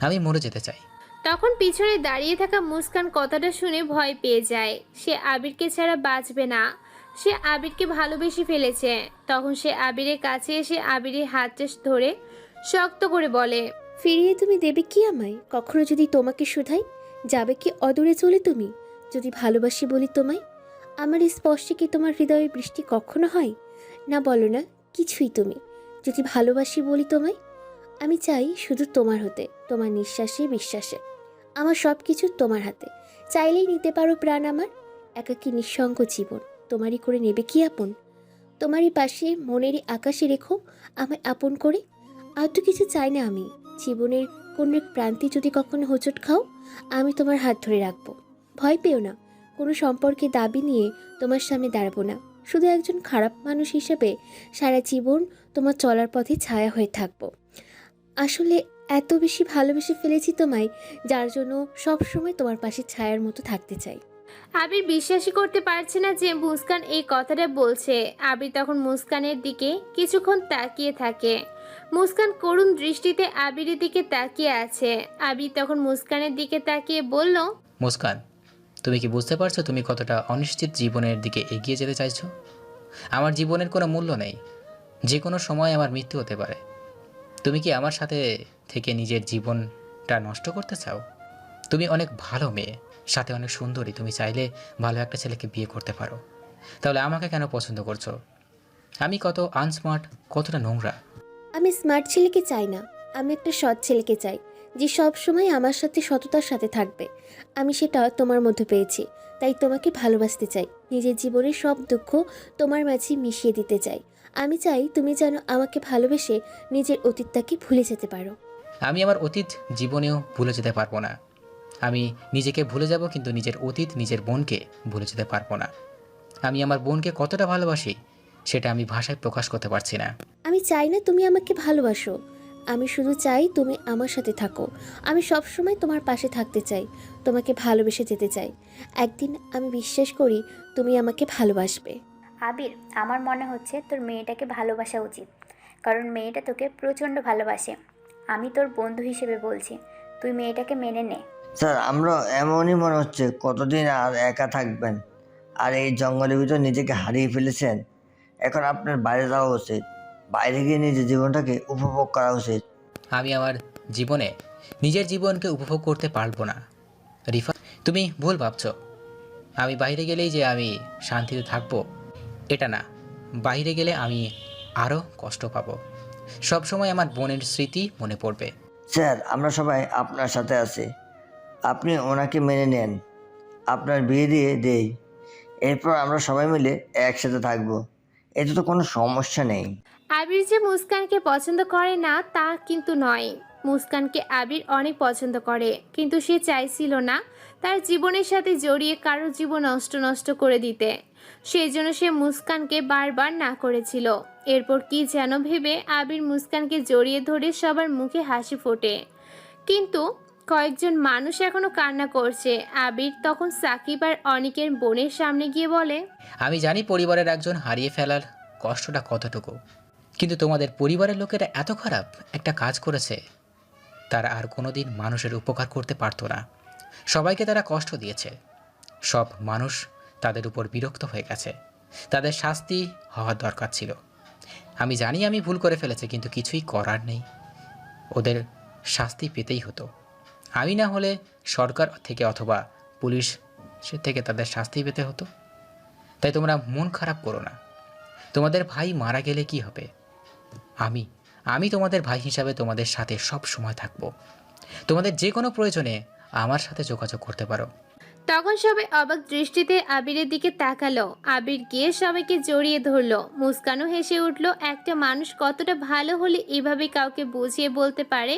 আমি মরে যেতে চাই। তখন পিছনে দাঁড়িয়ে থাকা মুস্কান কথাটা শুনে ভয় পেয়ে যায়। সে আবিরকে ছাড়া বাঁচবে না। সে আবিরকে ভালোবেসে ফেলেছে। তখন সে আবিরের কাছে এসে আবিরের হাতটা ধরে শক্ত করে বলে, ফিরিয়ে তুমি দেবে কি আমায়? কখনো যদি তোমাকে শুধাই, যাবে কি অদূরে চলে তুমি? যদি ভালোবাসি বলি তোমায়, আমার স্পর্শে কি তোমার হৃদয়ে বৃষ্টি কখনো হয় না? বলো না, কিছুই তুমি। যদি ভালোবাসি বলি তোমায়, আমি চাই শুধু তোমার হতে, তোমার নিঃশ্বাসে বিশ্বাসে। আমার সব কিছু তোমার হাতে, চাইলেই নিতে পারো প্রাণ আমার। একাকী নিঃসঙ্গ জীবন তোমারই করে নেবে কি আপন? তোমারই পাশে মনেরই আকাশে রেখো আমায় আপন করে। আর তো কিছু চাই না আমি। জীবনের কোন এক প্রান্তে যদি কখনো হোঁচট খাও, আমি তোমার হাত ধরে রাখবো। ভয় পেও না, কোনো সম্পর্কে দাবি নিয়ে তোমার সামনে দাঁড়াবো না। শুধু একজন খারাপ মানুষ হিসেবে সারা জীবন তোমার চলার পথে ছায়া হয়ে থাকবো। আসলে এত বেশি ভালোবেসে ফেলেছি তোমায়, যার জন্য সবসময় তোমার পাশে ছায়ার মতো থাকতে চাই। আবির বিশ্বাসই করতে পারছে না যে মুস্কান এই কথাটা বলছে। আবির তখন মুস্কানের দিকে কিছুক্ষণ তাকিয়ে থাকে। মুস্কান করুণ দৃষ্টিতে আবিরের দিকে তাকিয়ে আছে। আবির তখন মুস্কানের দিকে তাকিয়ে বলল, মুস্কান, তুমি কি বুঝতে পারছো তুমি কতটা অনিশ্চিত জীবনের দিকে এগিয়ে যেতে চাইছো? আমার জীবনের কোনো মূল্য নেই, যে কোনো সময় আমার মৃত্যু হতে পারে। তুমি কি আমার সাথে থেকে নিজের জীবনটা নষ্ট করতে চাও? তুমি অনেক ভালো মেয়ে, সাথে অনেক সুন্দরী। তুমি চাইলে ভালো একটা ছেলেকে বিয়ে করতে পারো। তাহলে আমাকে কেন পছন্দ করছো? আমি কত আনস্মার্ট, কতটা নোংরা। আমি স্মার্ট ছেলেকে চাই না, আমি একটা সৎ ছেলেকে চাই, যে সব সময় আমার সাথে সততার সাথে থাকবে। আমি সেটা তোমার মধ্যে পেয়েছি, তাই তোমাকে ভালোবাসতে চাই। নিজের জীবনের সব দুঃখ তোমার মাঝে মিশিয়ে দিতে চাই। আমি চাই তুমি যেন আমাকে ভালোবেসে নিজের অতীতটাকে ভুলে যেতে পারো। আমি আমার অতীত জীবনেও ভুলে যেতে পারবো না। আমি নিজেকে ভুলে যাব, কিন্তু নিজের অতীত, নিজের বোনকে ভুলে যেতে পারবো না। আমি আমার বোনকে কতটা ভালোবাসি সেটা আমি ভাষায় প্রকাশ করতে পারছি না। আমি চাই না তুমি আমাকে ভালোবাসো, আমি শুধু চাই তুমি আমার সাথে থাকো। আমি সব সময় তোমার পাশে থাকতে চাই, তোমাকে ভালোবেসে যেতে চাই। একদিন আমি বিশ্বাস করি তুমি আমাকে ভালোবাসবে। আবির, আমার মনে হচ্ছে তোর মেয়েটাকে ভালোবাসা উচিত, কারণ মেয়েটা তোকে প্রচণ্ড ভালোবাসে। আমি তোর বন্ধু হিসেবে বলছি, তুই মেয়েটাকে মেনে নে। স্যার, আমরা এমনই মনে হচ্ছে কতদিন আর একা থাকবেন, আর এই জঙ্গলের ভিতর নিজেকে হারিয়ে ফেলেছেন। এখন আপনার বাইরে যাওয়া উচিত, বাইরে গিয়ে নিজের জীবনটাকে উপভোগ করা উচিত। আমি আমার জীবনে নিজের জীবনকে উপভোগ করতে পারবো না। রিফা, তুমি ভুল ভাবছো। আমি বাইরে গেলেই যে আমি শান্তিতে থাকবো এটা না। বাইরে গেলে আমি আরও কষ্ট পাবো। সবসময় আমার বোনের স্মৃতি মনে পড়বে। স্যার, আমরা সবাই আপনার সাথে আছি, আপনি ওনাকে মেনে নেন, আপনার বিয়ে দিয়ে দেই, এরপর আমরা সবাই মিলে একসাথে থাকবো। এতে তো কোনো সমস্যা নেই। আবির যে মুস্কানকে পছন্দ করে না তা কিন্তু নয়। মুস্কানকে আবির অনেক পছন্দ করে, কিন্তু সে চাইছিল না তার জীবনের সাথে জড়িয়ে কারো জীবন নষ্ট করে দিতে। সেই জন্য সে মুস্কানকে বারবার না করেছিল। এরপর কি যেন ভেবে আবির মুস্কানকে জড়িয়ে ধরে সবার মুখে হাসি ফোটে, কিন্তু কয়েকজন মানুষ এখনো কান্না করছে। আবির তখন সাকিব আর অনিকের বোনের সামনে গিয়ে বলে, আমি জানি পরিবারের একজন হারিয়ে ফেলার কষ্টটা কতটুকু, কিন্তু তোমাদের পরিবারের লোকেরা এত খারাপ একটা কাজ করেছে। তারা আর কোনোদিন মানুষের উপকার করতে পারতো না। সবাইকে তারা কষ্ট দিয়েছে। সব মানুষ তাদের উপর বিরক্ত হয়ে গেছে। তাদের শাস্তি হওয়ার দরকার ছিল। আমি জানি আমি ভুল করে ফেলেছি, কিন্তু কিছুই করার নেই। ওদের শাস্তি পেতেই হতো। আমি না হলে সরকার থেকে অথবা পুলিশ থেকে তাদের শাস্তি পেতে হতো। তাই তোমরা মন খারাপ করো না। তোমাদের ভাই মারা গেলে কি হবে? আমি তোমাদের ভাই হিসাবে তোমাদের সাথে সব সময় থাকবো। তোমাদের যে কোনো প্রয়োজনে আমার সাথে যোগাযোগ করতে পারো। তখন সবাই অবাক দৃষ্টিতে আবিরের দিকে তাকালো। আবির গিয়ে সবাইকে জড়িয়ে ধরলো। মুস্কানও হেসে উঠল। একটা মানুষ কতটা ভালো হলে এভাবে কাউকে বুঝিয়ে বলতে পারে।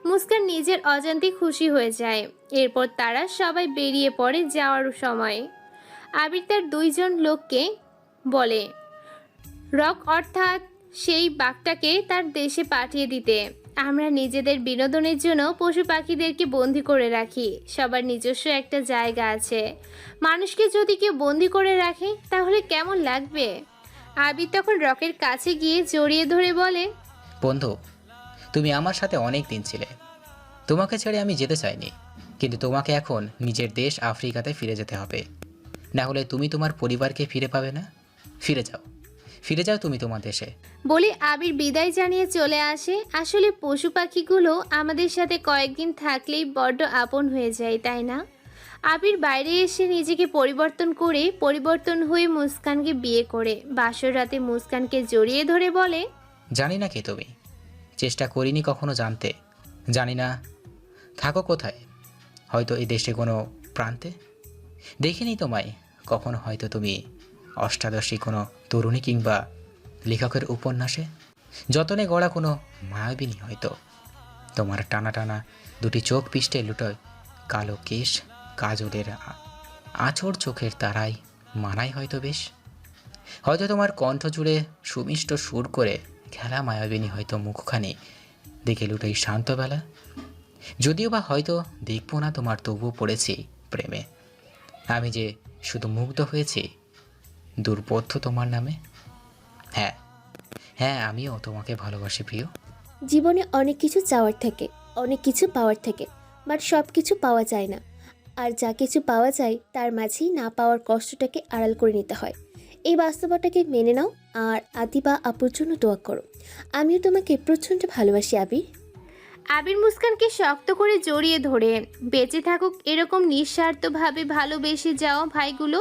মুস্কান নিজের অজান্তে খুশি হয়ে যায়। এরপর তারা সবাই বেরিয়ে পড়ে যাওয়ার সময়। আবির তার দুইজন লোককে বলে রক অর্থাৎ সেই বাঘটাকে তার দেশে পাঠিয়ে দিতে। আমরা নিজেদের বিনোদনের জন্য পশু পাখিদেরকে বন্দি করে রাখি। সবার নিজস্ব একটা জায়গা আছে। মানুষকে যদি কেউ বন্দি করে রাখে তাহলে কেমন লাগবে? আবির তখন রকের কাছে গিয়ে জড়িয়ে ধরে বলে, বন্ধু, তুমি আমার সাথে অনেক দিন ছিলে। তোমাকে ছেড়ে আমি যেতে চাইনি, কিন্তু তোমাকে এখন নিজের দেশ আফ্রিকাতে ফিরে যেতে হবে। না হলে তুমি তোমার পরিবারকে ফিরে পাবে না। ফিরে যাও তুমি তোমার দেশে। বলে আবির বিদায় জানিয়ে চলে আসে। আসলে পশু পাখিগুলো আমাদের সাথে কয়েকদিন থাকলেই বড্ড আপন হয়ে যায়, তাই না? আবির বাইরে এসে নিজেকে পরিবর্তন হয়ে মুস্কানকে বিয়ে করে বাসর রাতে মুস্কানকে জড়িয়ে ধরে বলে, জানি না কে তুমি, চেষ্টা করিনি কখনো জানতে, জানি না থাকো কোথায়, হয়তো এই দেশে কোনো প্রান্তে, দেখিনি তোমায় কখনো, হয়তো তুমি অষ্টাদশী কোনো তরুণী কিংবা লেখকের উপন্যাসে যতনে গড়া কোনো মায়াবিনী, হয়তো তোমার টানা টানা দুটি চোখ পিষ্টে লুটোয় কালো কেশ, কাজলের আঁচড় চোখের তারায় মানায় হয়তো বেশ, হয়তো তোমার কণ্ঠ জুড়ে সুমিষ্ট সুর করে খেলা মায়াবিনী, হয়তো মুখখানি দেখে লুটোই শান্তবেলা, যদিও বা হয়তো দেখবো না তোমার, তবুও পড়েছি প্রেমে আমি, যে শুধু মুগ্ধ হয়েছি দুর্বোধ্য তোমার নামে। হ্যাঁ হ্যাঁ, আমিও তোমাকে ভালোবাসি প্রিয়। জীবনে অনেক কিছু চাওয়ার থাকে, অনেক কিছু পাওয়ার থাকে, বাট সব কিছু পাওয়া যায় না। আর যা কিছু পাওয়া যায় তার মাঝেই না পাওয়ার কষ্টটাকে আড়াল করে নিতে হয়। এই বাস্তবতাকে মেনে নাও আর আদিবা আপুর জন্য দোয়া করো। আমিও তোমাকে প্রচণ্ড ভালোবাসি আবির। আবির মুস্কানকে শক্ত করে জড়িয়ে ধরে, বেঁচে থাকুক এরকম নিঃস্বার্থভাবে ভালোবেসে যাওয়া ভাইগুলো।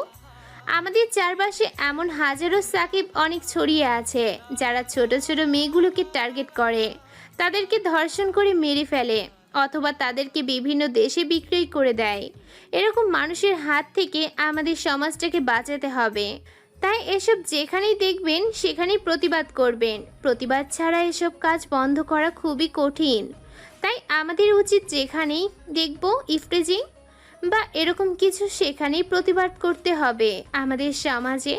আমাদের চারপাশে এমন হাজারো সাকিব অনেক ছড়িয়ে আছে যারা ছোট ছোট মেয়েগুলোকে টার্গেট করে, তাদেরকে ধর্ষণ করে মেরে ফেলে অথবা তাদেরকে বিভিন্ন দেশে বিক্রয় করে দেয়। এরকম মানুষের হাত থেকে আমাদের সমাজটাকে বাঁচাতে হবে। তাই এসব যেখানেই দেখবেন সেখানেই প্রতিবাদ করবেন। প্রতিবাদ ছাড়া এসব কাজ বন্ধ করা খুবই কঠিন। তাই আমাদের উচিত যেখানেই দেখব ইফটেজিং বা এরকম কিছু সেখানেই প্রতিবাদ করতে হবে। আমাদের সমাজে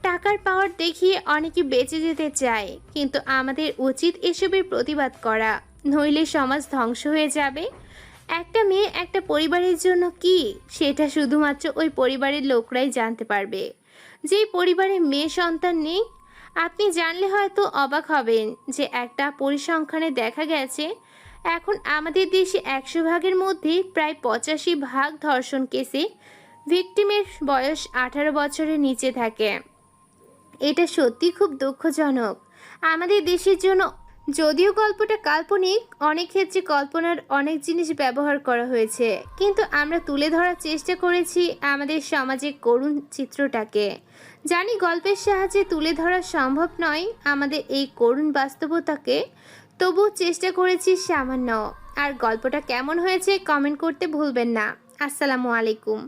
টাকার পাওয়ার দেখিয়ে অনেকে বেঁচে যেতে চায়, কিন্তু আমাদের উচিত এসবের প্রতিবাদ করা, নইলে সমাজ ধ্বংস হয়ে যাবে। একটা মেয়ে একটা পরিবারের জন্য কি, সেটা শুধুমাত্র ওই পরিবারের লোকরাই জানতে পারবে। যেই পরিবারে মেয়ে সন্তান নেই, আপনি জানলে হয়তো অবাক হবেন যে একটা পরিসংখ্যানে দেখা গেছে এখন আমাদের দেশে 100 ভাগের মধ্যে প্রায় 85 ভাগ ধর্ষণ কেসে ভিকটিমের বয়স 18 বছরের নিচে থাকে। এটা সত্যি খুব দুঃখজনক আমাদের দেশের জন্য। যদিও গল্পটা কাল্পনিক, অনেক ক্ষেত্রে কল্পনার অনেক জিনিস ব্যবহার করা হয়েছে, কিন্তু আমরা তুলে ধরার চেষ্টা করেছি আমাদের সমাজের করুণ চিত্রটাকে। জানি গল্পের সাহায্যে তুলে ধরা সম্ভব নয় আমাদের এই করুণ বাস্তবতাকে, তবুও চেষ্টা করেছি সামান্য। আর গল্পটা কেমন হয়েছে কমেন্ট করতে ভুলবেন না। আসসালামু আলাইকুম।